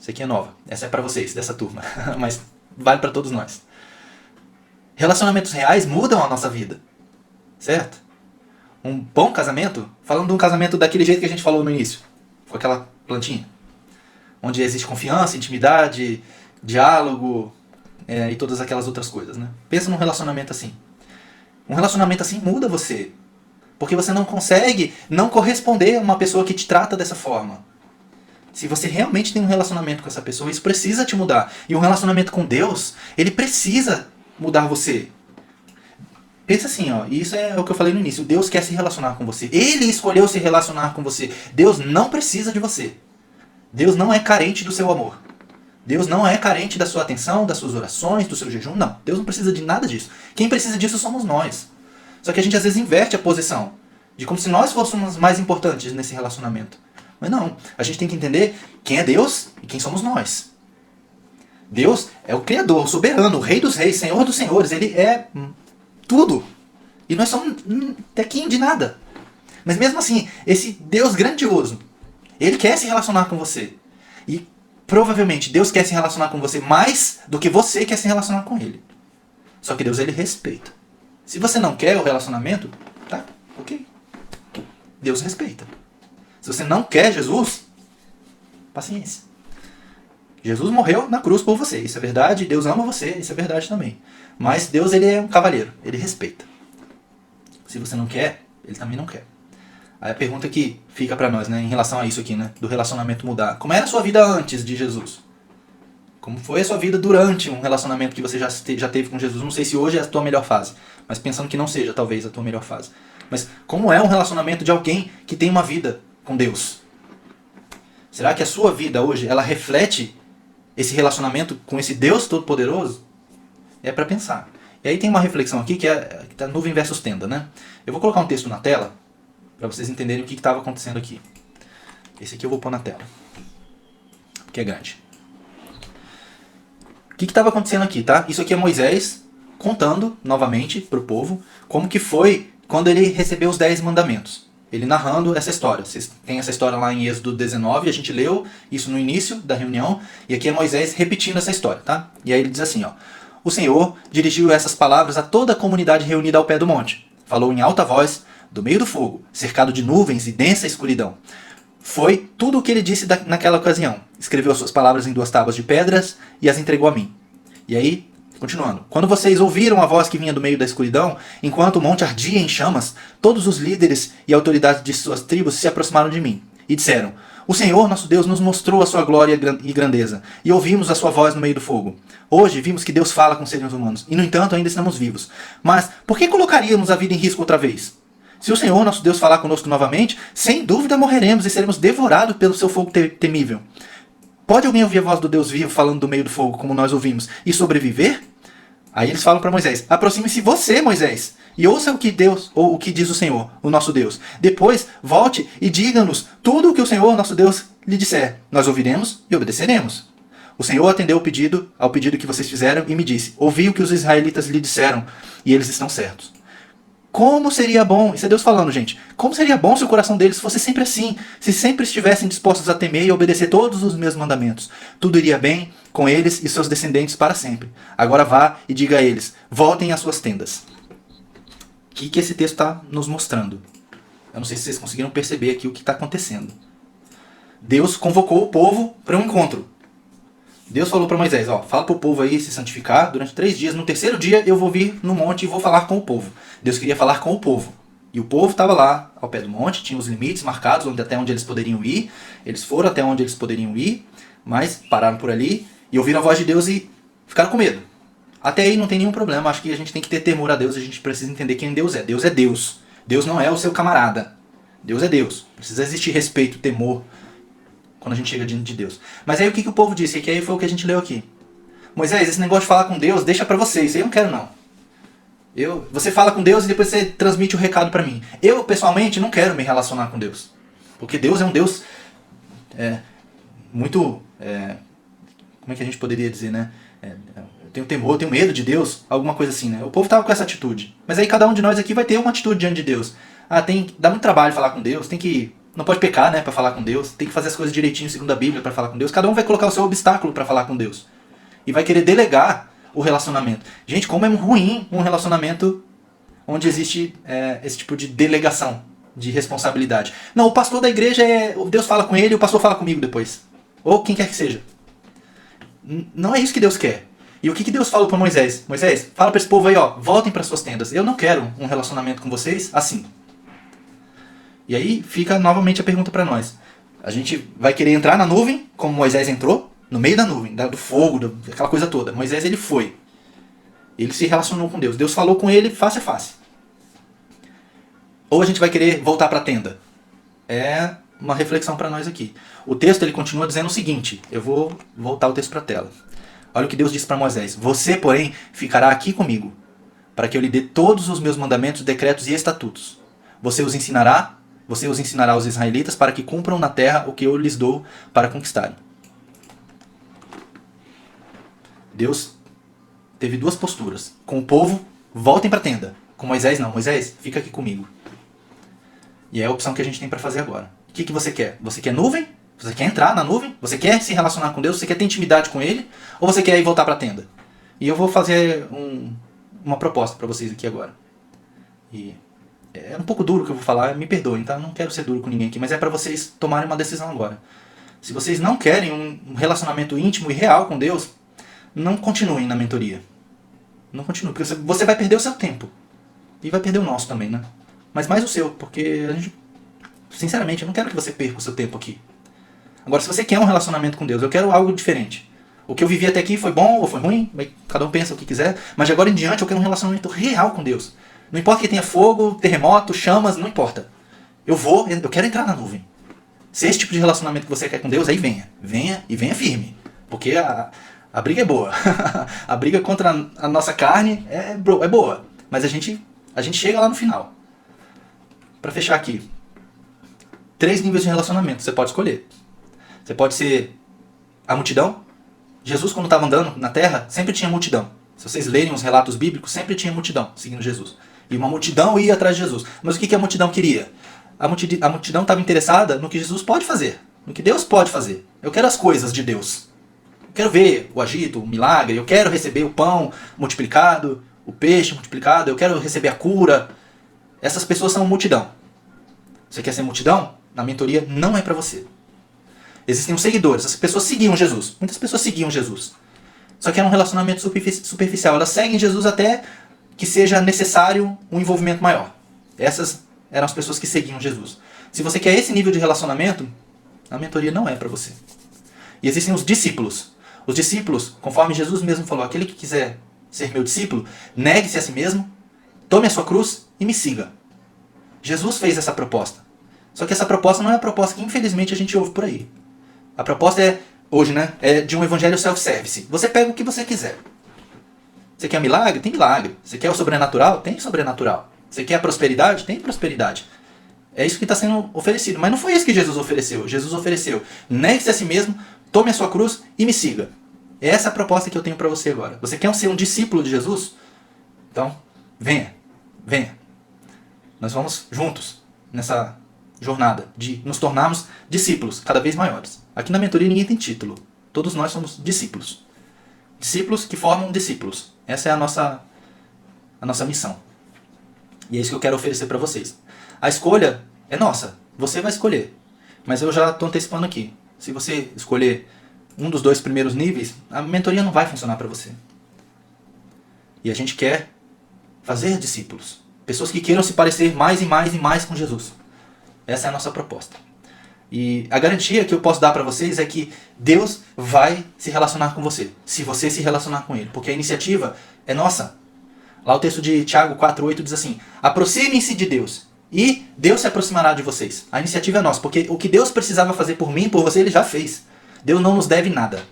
Isso aqui é nova. Essa é pra vocês, dessa turma. Mas vale pra todos nós. Relacionamentos reais mudam a nossa vida. Certo? Um bom casamento, falando de um casamento daquele jeito que a gente falou no início, com aquela plantinha, onde existe confiança, intimidade, diálogo e todas aquelas outras coisas, né? Pensa num relacionamento assim. Um relacionamento assim muda você, porque você não consegue não corresponder a uma pessoa que te trata dessa forma. Se você realmente tem um relacionamento com essa pessoa, isso precisa te mudar. E um relacionamento com Deus, ele precisa mudar você. Pensa assim, ó, e isso é o que eu falei no início. Deus quer se relacionar com você. Ele escolheu se relacionar com você. Deus não precisa de você. Deus não é carente do seu amor. Deus não é carente da sua atenção, das suas orações, do seu jejum. Não, Deus não precisa de nada disso. Quem precisa disso somos nós. Só que a gente às vezes inverte a posição, de como se nós fôssemos mais importantes nesse relacionamento. Mas não, a gente tem que entender quem é Deus e quem somos nós. Deus é o Criador, o soberano, o Rei dos Reis, Senhor dos Senhores. Ele é tudo. E nós somos tequinho de nada. Mas mesmo assim, esse Deus grandioso, ele quer se relacionar com você. E provavelmente Deus quer se relacionar com você mais do que você quer se relacionar com ele. Só que Deus, ele respeita. Se você não quer o relacionamento, tá, ok. Deus respeita. Se você não quer Jesus, paciência. Jesus morreu na cruz por você, isso é verdade. Deus ama você, isso é verdade também. Mas Deus, ele é um cavalheiro, ele respeita. Se você não quer, ele também não quer. Aí a pergunta que fica pra nós, né, em relação a isso aqui, né, do relacionamento mudar. Como era a sua vida antes de Jesus? Como foi a sua vida durante um relacionamento que você já teve com Jesus? Não sei se hoje é a tua melhor fase, mas pensando que não seja, talvez, a tua melhor fase. Mas como é um relacionamento de alguém que tem uma vida com Deus? Será que a sua vida hoje, ela reflete esse relacionamento com esse Deus Todo-Poderoso? É para pensar. E aí tem uma reflexão aqui que tá nuvem versus tenda, né? Eu vou colocar um texto na tela para vocês entenderem o que estava acontecendo aqui. Esse aqui eu vou pôr na tela, porque é grande. O que estava acontecendo aqui, tá? Isso aqui é Moisés contando novamente para o povo como que foi quando ele recebeu os 10 mandamentos. Ele narrando essa história. Vocês têm essa história lá em Êxodo 19, a gente leu isso no início da reunião, e aqui é Moisés repetindo essa história, tá? E aí ele diz assim, ó: o Senhor dirigiu essas palavras a toda a comunidade reunida ao pé do monte. Falou em alta voz, do meio do fogo, cercado de nuvens e densa escuridão. Foi tudo o que ele disse naquela ocasião. Escreveu suas palavras em 2 tábuas de pedras e as entregou a mim. E aí, continuando. Quando vocês ouviram a voz que vinha do meio da escuridão, enquanto o monte ardia em chamas, todos os líderes e autoridades de suas tribos se aproximaram de mim e disseram: o Senhor, nosso Deus, nos mostrou a sua glória e grandeza, e ouvimos a sua voz no meio do fogo. Hoje vimos que Deus fala com seres humanos, e no entanto ainda estamos vivos. Mas por que colocaríamos a vida em risco outra vez? Se o Senhor, nosso Deus, falar conosco novamente, sem dúvida morreremos e seremos devorados pelo seu fogo temível. Pode alguém ouvir a voz do Deus vivo falando do meio do fogo, como nós ouvimos, e sobreviver? Aí eles falam para Moisés: aproxime-se você, Moisés, e ouça o que Deus, ou o que diz o Senhor, o nosso Deus. Depois, volte e diga-nos tudo o que o Senhor, nosso Deus, lhe disser. Nós ouviremos e obedeceremos. O Senhor atendeu ao pedido que vocês fizeram e me disse: ouvi o que os israelitas lhe disseram, e eles estão certos. Como seria bom, isso é Deus falando, gente, como seria bom se o coração deles fosse sempre assim, se sempre estivessem dispostos a temer e obedecer todos os meus mandamentos. Tudo iria bem com eles e seus descendentes para sempre. Agora vá e diga a eles: voltem às suas tendas. O que esse texto está nos mostrando? Eu não sei se vocês conseguiram perceber aqui o que está acontecendo. Deus convocou o povo para um encontro. Deus falou para Moisés: ó, fala para o povo aí se santificar durante 3 dias. No 3º dia eu vou vir no monte e vou falar com o povo. Deus queria falar com o povo. E o povo estava lá ao pé do monte, tinha os limites marcados até onde eles poderiam ir. Eles foram até onde eles poderiam ir, mas pararam por ali e ouviram a voz de Deus e ficaram com medo. Até aí não tem nenhum problema. Acho que a gente tem que ter temor a Deus. A gente precisa entender quem Deus é. Deus é Deus. Deus não é o seu camarada. Deus é Deus. Precisa existir respeito, temor quando a gente chega diante de Deus. Mas aí o que o povo disse? E que aí foi o que a gente leu aqui. Moisés, esse negócio de falar com Deus, deixa pra você. Isso aí eu não quero, não. Você fala com Deus e depois você transmite o recado pra mim. Eu, pessoalmente, não quero me relacionar com Deus. Porque Deus é um Deus muito... como é que a gente poderia dizer, né? Eu tenho temor, eu tenho medo de Deus. Alguma coisa assim, né? O povo tava com essa atitude. Mas aí cada um de nós aqui vai ter uma atitude diante de Deus. Dá muito trabalho falar com Deus, tem que não pode pecar, né, para falar com Deus. Tem que fazer as coisas direitinho segundo a Bíblia para falar com Deus. Cada um vai colocar o seu obstáculo para falar com Deus. E vai querer delegar o relacionamento. Gente, como é ruim um relacionamento onde existe esse tipo de delegação de responsabilidade. Não, o pastor da igreja Deus fala com ele e o pastor fala comigo depois. Ou quem quer que seja. Não é isso que Deus quer. E o que Deus falou para Moisés? Moisés, fala para esse povo aí, ó, voltem para suas tendas. Eu não quero um relacionamento com vocês assim. E aí fica novamente a pergunta para nós. A gente vai querer entrar na nuvem, como Moisés entrou, no meio da nuvem, do fogo, aquela coisa toda. Moisés, ele foi. Ele se relacionou com Deus. Deus falou com ele face a face. Ou a gente vai querer voltar para a tenda. É uma reflexão para nós aqui. O texto ele continua dizendo o seguinte. Eu vou voltar o texto para a tela. Olha o que Deus disse para Moisés. Você, porém, ficará aqui comigo, para que eu lhe dê todos os meus mandamentos, decretos e estatutos. Você os ensinará aos israelitas para que cumpram na terra o que eu lhes dou para conquistarem. Deus teve duas posturas. Com o povo, voltem para a tenda. Com Moisés, não. Moisés, fica aqui comigo. E é a opção que a gente tem para fazer agora. O que você quer? Você quer nuvem? Você quer entrar na nuvem? Você quer se relacionar com Deus? Você quer ter intimidade com Ele? Ou você quer ir voltar para a tenda? E eu vou fazer uma proposta para vocês aqui agora. E é um pouco duro o que eu vou falar, me perdoem, tá? Eu não quero ser duro com ninguém aqui, mas é para vocês tomarem uma decisão agora. Se vocês não querem um relacionamento íntimo e real com Deus, não continuem na mentoria. Não continuem, porque você vai perder o seu tempo. E vai perder o nosso também, né? Mas mais o seu, porque a gente, sinceramente, eu não quero que você perca o seu tempo aqui. Agora, se você quer um relacionamento com Deus, eu quero algo diferente. O que eu vivi até aqui foi bom ou foi ruim, cada um pensa o que quiser, mas de agora em diante eu quero um relacionamento real com Deus. Não importa que tenha fogo, terremoto, chamas, não importa. Eu quero entrar na nuvem. Se é esse tipo de relacionamento que você quer com Deus, aí venha. Venha e venha firme. Porque a briga é boa. A briga contra a nossa carne é boa. Mas a gente chega lá no final. Para fechar aqui. 3 níveis de relacionamento você pode escolher. Você pode ser a multidão. Jesus, quando estava andando na terra, sempre tinha multidão. Se vocês lerem os relatos bíblicos, sempre tinha multidão seguindo Jesus. E uma multidão ia atrás de Jesus. Mas o que a multidão queria? A multidão estava interessada no que Jesus pode fazer. No que Deus pode fazer. Eu quero as coisas de Deus. Eu quero ver o agito, o milagre. Eu quero receber o pão multiplicado, o peixe multiplicado. Eu quero receber a cura. Essas pessoas são multidão. Você quer ser multidão? Na mentoria não é para você. Existem os seguidores. As pessoas seguiam Jesus. Muitas pessoas seguiam Jesus. Só que era um relacionamento superficial. Elas seguem Jesus até que seja necessário um envolvimento maior. Essas eram as pessoas que seguiam Jesus. Se você quer esse nível de relacionamento, a mentoria não é para você. E existem os discípulos. Os discípulos, conforme Jesus mesmo falou, aquele que quiser ser meu discípulo, negue-se a si mesmo, tome a sua cruz e me siga. Jesus fez essa proposta. Só que essa proposta não é a proposta que infelizmente a gente ouve por aí. A proposta hoje, é de um evangelho self-service. Você pega o que você quiser. Você quer milagre? Tem milagre. Você quer o sobrenatural? Tem sobrenatural. Você quer a prosperidade? Tem prosperidade. É isso que está sendo oferecido. Mas não foi isso que Jesus ofereceu. Jesus ofereceu: negue-se a si mesmo, tome a sua cruz e me siga. Essa é a proposta que eu tenho para você agora. Você quer ser um discípulo de Jesus? Então, venha. Venha. Nós vamos juntos nessa jornada de nos tornarmos discípulos cada vez maiores. Aqui na mentoria ninguém tem título. Todos nós somos discípulos. Discípulos que formam discípulos. Essa é a nossa missão. E é isso que eu quero oferecer para vocês. A escolha é nossa. Você vai escolher. Mas eu já estou antecipando aqui. Se você escolher um dos 2 primeiros níveis, a mentoria não vai funcionar para você. E a gente quer fazer discípulos. Pessoas que queiram se parecer mais e mais e mais com Jesus. Essa é a nossa proposta. E a garantia que eu posso dar para vocês é que Deus vai se relacionar com você, se você se relacionar com Ele, porque a iniciativa é nossa. Lá o texto de Tiago 4,8 diz assim: aproximem-se de Deus, e Deus se aproximará de vocês. A iniciativa é nossa, porque o que Deus precisava fazer por mim e por você, Ele já fez. Deus não nos deve nada.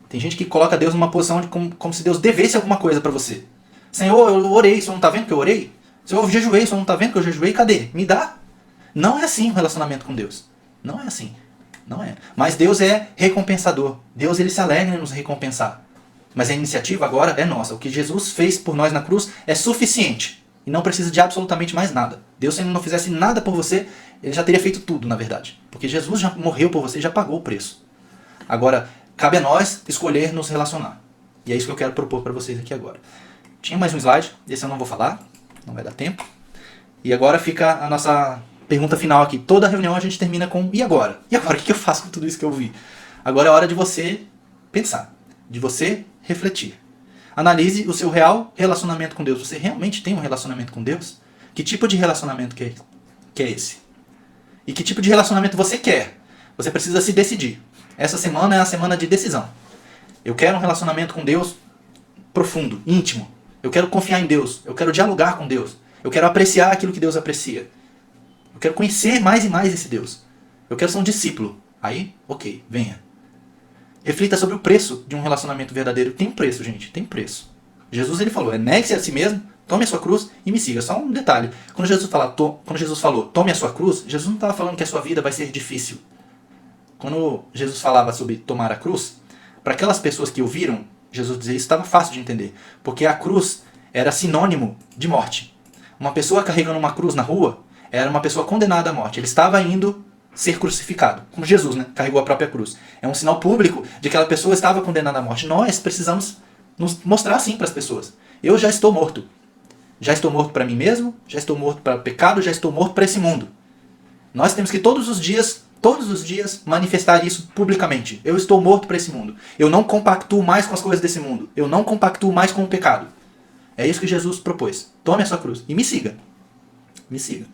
Tem gente que coloca Deus numa posição de como se Deus devesse alguma coisa para você. Senhor, eu orei, o Senhor não está vendo que eu orei? Senhor, eu jejuei, o Senhor não está vendo que eu jejuei? Cadê? Me dá. Não é assim o relacionamento com Deus. Não é assim. Não é. Mas Deus é recompensador. Deus ele se alegra em nos recompensar. Mas a iniciativa agora é nossa. O que Jesus fez por nós na cruz é suficiente. E não precisa de absolutamente mais nada. Deus, se ele não fizesse nada por você, ele já teria feito tudo, na verdade. Porque Jesus já morreu por você, já pagou o preço. Agora, cabe a nós escolher nos relacionar. E é isso que eu quero propor para vocês aqui agora. Tinha mais um slide, esse eu não vou falar, não vai dar tempo. E agora fica a nossa pergunta final aqui. Toda reunião a gente termina com e agora? E agora, o que eu faço com tudo isso que eu vi? Agora é hora de você pensar, de você refletir. Analise o seu real relacionamento com Deus. Você realmente tem um relacionamento com Deus? Que tipo de relacionamento que é esse? E que tipo de relacionamento você quer? Você precisa se decidir. Essa semana é a semana de decisão. Eu quero um relacionamento com Deus profundo, íntimo. Eu quero confiar em Deus. Eu quero dialogar com Deus. Eu quero apreciar aquilo que Deus aprecia. Eu quero conhecer mais e mais esse Deus. Eu quero ser um discípulo. Aí, ok, venha. Reflita sobre o preço de um relacionamento verdadeiro. Tem preço, gente, tem preço. Jesus ele falou, negue-se a si mesmo, tome a sua cruz e me siga. Só um detalhe. Quando Jesus falou, tome a sua cruz, Jesus não estava falando que a sua vida vai ser difícil. Quando Jesus falava sobre tomar a cruz, para aquelas pessoas que ouviram Jesus dizer isso, estava fácil de entender. Porque a cruz era sinônimo de morte. Uma pessoa carregando uma cruz na rua era uma pessoa condenada à morte. Ele estava indo ser crucificado. Como Jesus, né? Carregou a própria cruz. É um sinal público de que aquela pessoa estava condenada à morte. Nós precisamos nos mostrar assim para as pessoas. Eu já estou morto. Já estou morto para mim mesmo, já estou morto para o pecado, já estou morto para esse mundo. Nós temos que todos os dias manifestar isso publicamente. Eu estou morto para esse mundo. Eu não compactuo mais com as coisas desse mundo. Eu não compactuo mais com o pecado. É isso que Jesus propôs. Tome a sua cruz e me siga. Me siga.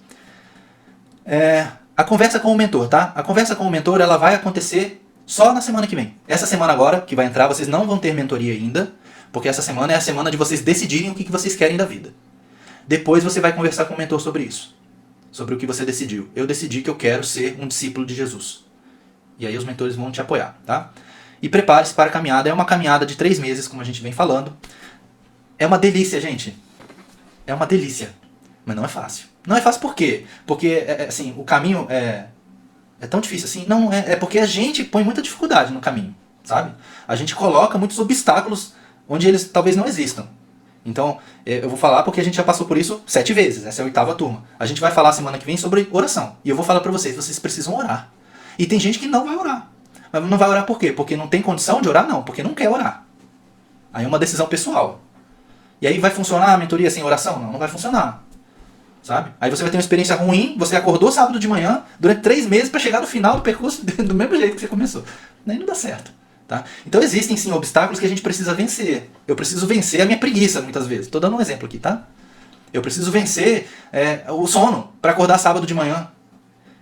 A conversa com o mentor, tá? A conversa com o mentor ela vai acontecer só na semana que vem. Essa semana agora, que vai entrar, vocês não vão ter mentoria ainda, porque essa semana é a semana de vocês decidirem o que vocês querem da vida. Depois você vai conversar com o mentor sobre isso. Sobre o que você decidiu. Eu decidi que eu quero ser um discípulo de Jesus. E aí os mentores vão te apoiar, tá? E prepare-se para a caminhada. É uma caminhada de 3 meses, como a gente vem falando. É uma delícia, gente. É uma delícia. Mas não é fácil. Não é fácil por quê? Porque, assim, o caminho é tão difícil assim. Não, é porque a gente põe muita dificuldade no caminho, sabe? A gente coloca muitos obstáculos onde eles talvez não existam. Então, eu vou falar porque a gente já passou por isso 7 vezes. Essa é a 8ª turma. A gente vai falar semana que vem sobre oração. E eu vou falar pra vocês precisam orar. E tem gente que não vai orar. Mas não vai orar por quê? Porque não tem condição de orar? Não, porque não quer orar. Aí é uma decisão pessoal. E aí vai funcionar a mentoria sem oração? Não, não vai funcionar. Sabe? Aí você vai ter uma experiência ruim, você acordou sábado de manhã, durante 3 meses para chegar no final do percurso do mesmo jeito que você começou. Aí não dá certo. Tá? Então existem sim obstáculos que a gente precisa vencer. Eu preciso vencer a minha preguiça muitas vezes. Estou dando um exemplo aqui, tá? Eu preciso vencer o sono para acordar sábado de manhã.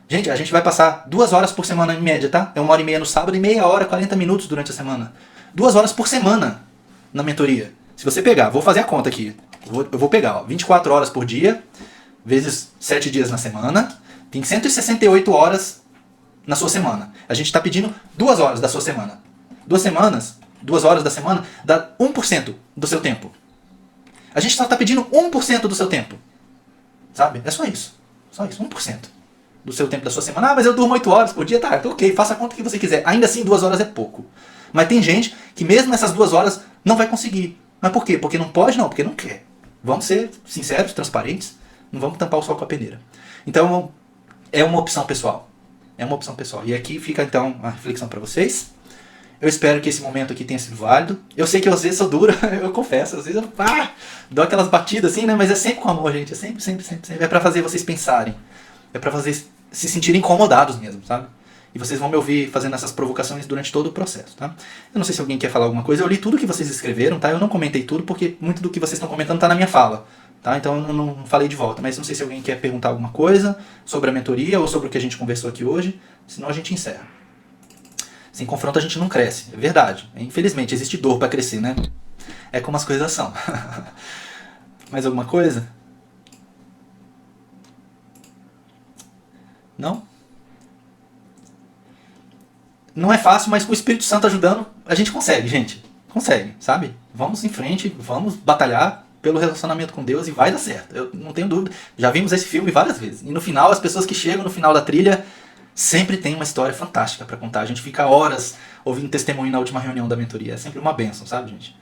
Gente, a gente vai passar 2 horas por semana em média, tá? É 1h30 no sábado e meia hora, 40 minutos durante a semana. 2 horas por semana na mentoria. Se você pegar, vou fazer a conta aqui. Eu vou pegar, 24 horas por dia, vezes 7 dias na semana, tem 168 horas na sua semana. A gente está pedindo 2 horas da sua semana. 2 horas da semana, dá 1% do seu tempo. A gente só está pedindo 1% do seu tempo. Sabe? É só isso. Só isso, 1% do seu tempo da sua semana. Ah, mas eu durmo 8 horas por dia. Tá, ok, faça a conta que você quiser. Ainda assim, 2 horas é pouco. Mas tem gente que mesmo nessas 2 horas não vai conseguir. Mas por quê? Porque não pode? Não, porque não quer. Vamos ser sinceros, transparentes. Não vamos tampar o sol com a peneira. Então, é uma opção pessoal. É uma opção pessoal. E aqui fica então a reflexão para vocês. Eu espero que esse momento aqui tenha sido válido. Eu sei que às vezes sou duro, eu confesso. Às vezes eu dou aquelas batidas assim, né? Mas é sempre com amor, gente. É sempre. É pra fazer vocês pensarem. É pra fazer se sentirem incomodados mesmo, sabe? E vocês vão me ouvir fazendo essas provocações durante todo o processo, tá? Eu não sei se alguém quer falar alguma coisa. Eu li tudo que vocês escreveram, tá? Eu não comentei tudo porque muito do que vocês estão comentando tá na minha fala, tá? Então eu não falei de volta. Mas não sei se alguém quer perguntar alguma coisa sobre a mentoria ou sobre o que a gente conversou aqui hoje. Senão a gente encerra. Sem confronto a gente não cresce, é verdade. Infelizmente, existe dor para crescer, né? É como as coisas são. Mais alguma coisa? Não? Não é fácil, mas com o Espírito Santo ajudando, a gente consegue, gente. Consegue, sabe? Vamos em frente, vamos batalhar pelo relacionamento com Deus e vai dar certo. Eu não tenho dúvida. Já vimos esse filme várias vezes. E no final, as pessoas que chegam no final da trilha sempre tem uma história fantástica para contar. A gente fica horas ouvindo testemunho na última reunião da mentoria. É sempre uma bênção, sabe, gente?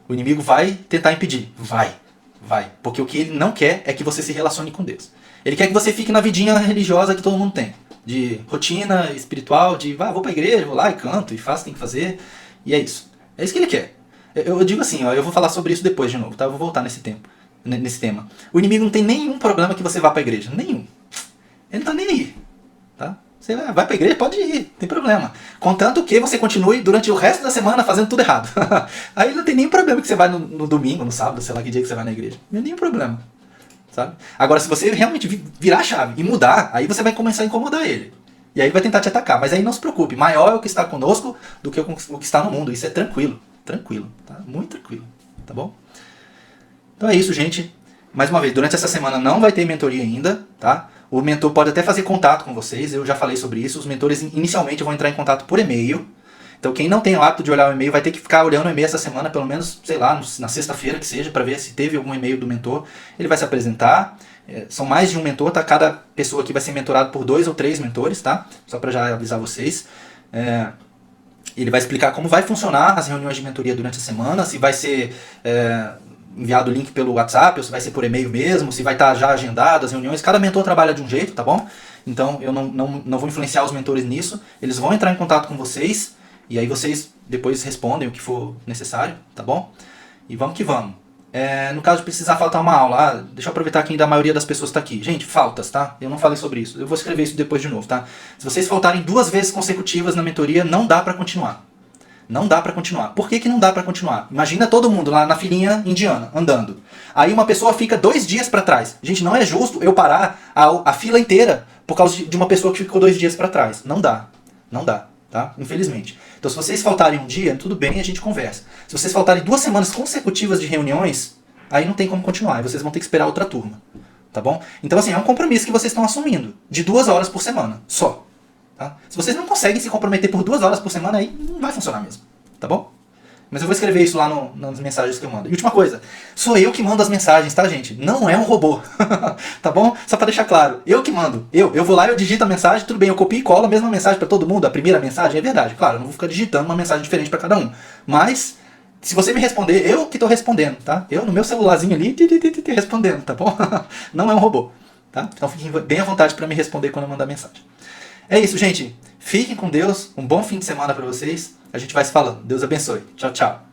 O inimigo vai tentar impedir. Vai. Vai. Porque o que ele não quer é que você se relacione com Deus. Ele quer que você fique na vidinha religiosa que todo mundo tem. De rotina espiritual, de vou pra igreja, vou lá e canto, e faço o que tem que fazer. E é isso. É isso que ele quer. Eu digo assim, ó, eu vou falar sobre isso depois de novo, tá? Eu vou voltar nesse tema. O inimigo não tem nenhum problema que você vá pra igreja. Nenhum. Ele não tá nem aí. Tá? Você vai pra igreja, pode ir, não tem problema. Contanto que você continue durante o resto da semana fazendo tudo errado. Aí não tem nenhum problema que você vai no domingo, no sábado, sei lá que dia que você vai na igreja. Não tem nenhum problema. Sabe? Agora, se você realmente virar a chave e mudar, aí você vai começar a incomodar ele. E aí vai tentar te atacar. Mas aí não se preocupe, maior é o que está conosco do que o que está no mundo. Isso é tranquilo. Tranquilo, tá? Muito tranquilo, tá bom? Então é isso, gente. Mais uma vez, durante essa semana não vai ter mentoria ainda, tá? O mentor pode até fazer contato com vocês, eu já falei sobre isso. Os mentores inicialmente vão entrar em contato por e-mail. Então quem não tem o hábito de olhar o e-mail vai ter que ficar olhando o e-mail essa semana, pelo menos, sei lá, na sexta-feira que seja, para ver se teve algum e-mail do mentor. Ele vai se apresentar. São mais de um mentor, tá? Cada pessoa aqui vai ser mentorado por 2 ou 3 mentores, tá? Só para já avisar vocês. Ele vai explicar como vai funcionar as reuniões de mentoria durante a semana, se vai ser enviado o link pelo WhatsApp, ou se vai ser por e-mail mesmo, se vai estar já agendado as reuniões. Cada mentor trabalha de um jeito, tá bom? Então eu não vou influenciar os mentores nisso. Eles vão entrar em contato com vocês, e aí vocês depois respondem o que for necessário, tá bom? E vamos que vamos. No caso de precisar faltar uma aula, deixa eu aproveitar que ainda a maioria das pessoas está aqui. Gente, faltas, tá? Eu não falei sobre isso. Eu vou escrever isso depois de novo, tá? Se vocês faltarem 2 vezes consecutivas na mentoria, não dá para continuar. Não dá pra continuar. Por que não dá pra continuar? Imagina todo mundo lá na filinha indiana, andando. Aí uma pessoa fica 2 dias pra trás. Gente, não é justo eu parar a fila inteira por causa de uma pessoa que ficou 2 dias pra trás. Não dá. Não dá, tá? Infelizmente. Então se vocês faltarem um dia, tudo bem, a gente conversa. Se vocês faltarem 2 semanas consecutivas de reuniões, aí não tem como continuar. Aí vocês vão ter que esperar outra turma. Tá bom? Então assim, é um compromisso que vocês estão assumindo. De 2 horas por semana. Só. Tá? Se vocês não conseguem se comprometer por 2 horas por semana, aí não vai funcionar mesmo. Tá bom? Mas eu vou escrever isso lá nas mensagens que eu mando. E última coisa, sou eu que mando as mensagens, tá, gente? Não é um robô. Tá bom? Só pra deixar claro, eu que mando. Eu vou lá, eu digito a mensagem, tudo bem, eu copio e colo a mesma mensagem pra todo mundo, a primeira mensagem, é verdade. Claro, eu não vou ficar digitando uma mensagem diferente pra cada um. Mas, se você me responder, eu que tô respondendo, tá? Eu no meu celularzinho ali, respondendo, tá bom? Não é um robô, tá? Então fiquem bem à vontade pra me responder quando eu mandar mensagem. É isso, gente. Fiquem com Deus. Um bom fim de semana pra vocês. A gente vai se falando. Deus abençoe. Tchau, tchau.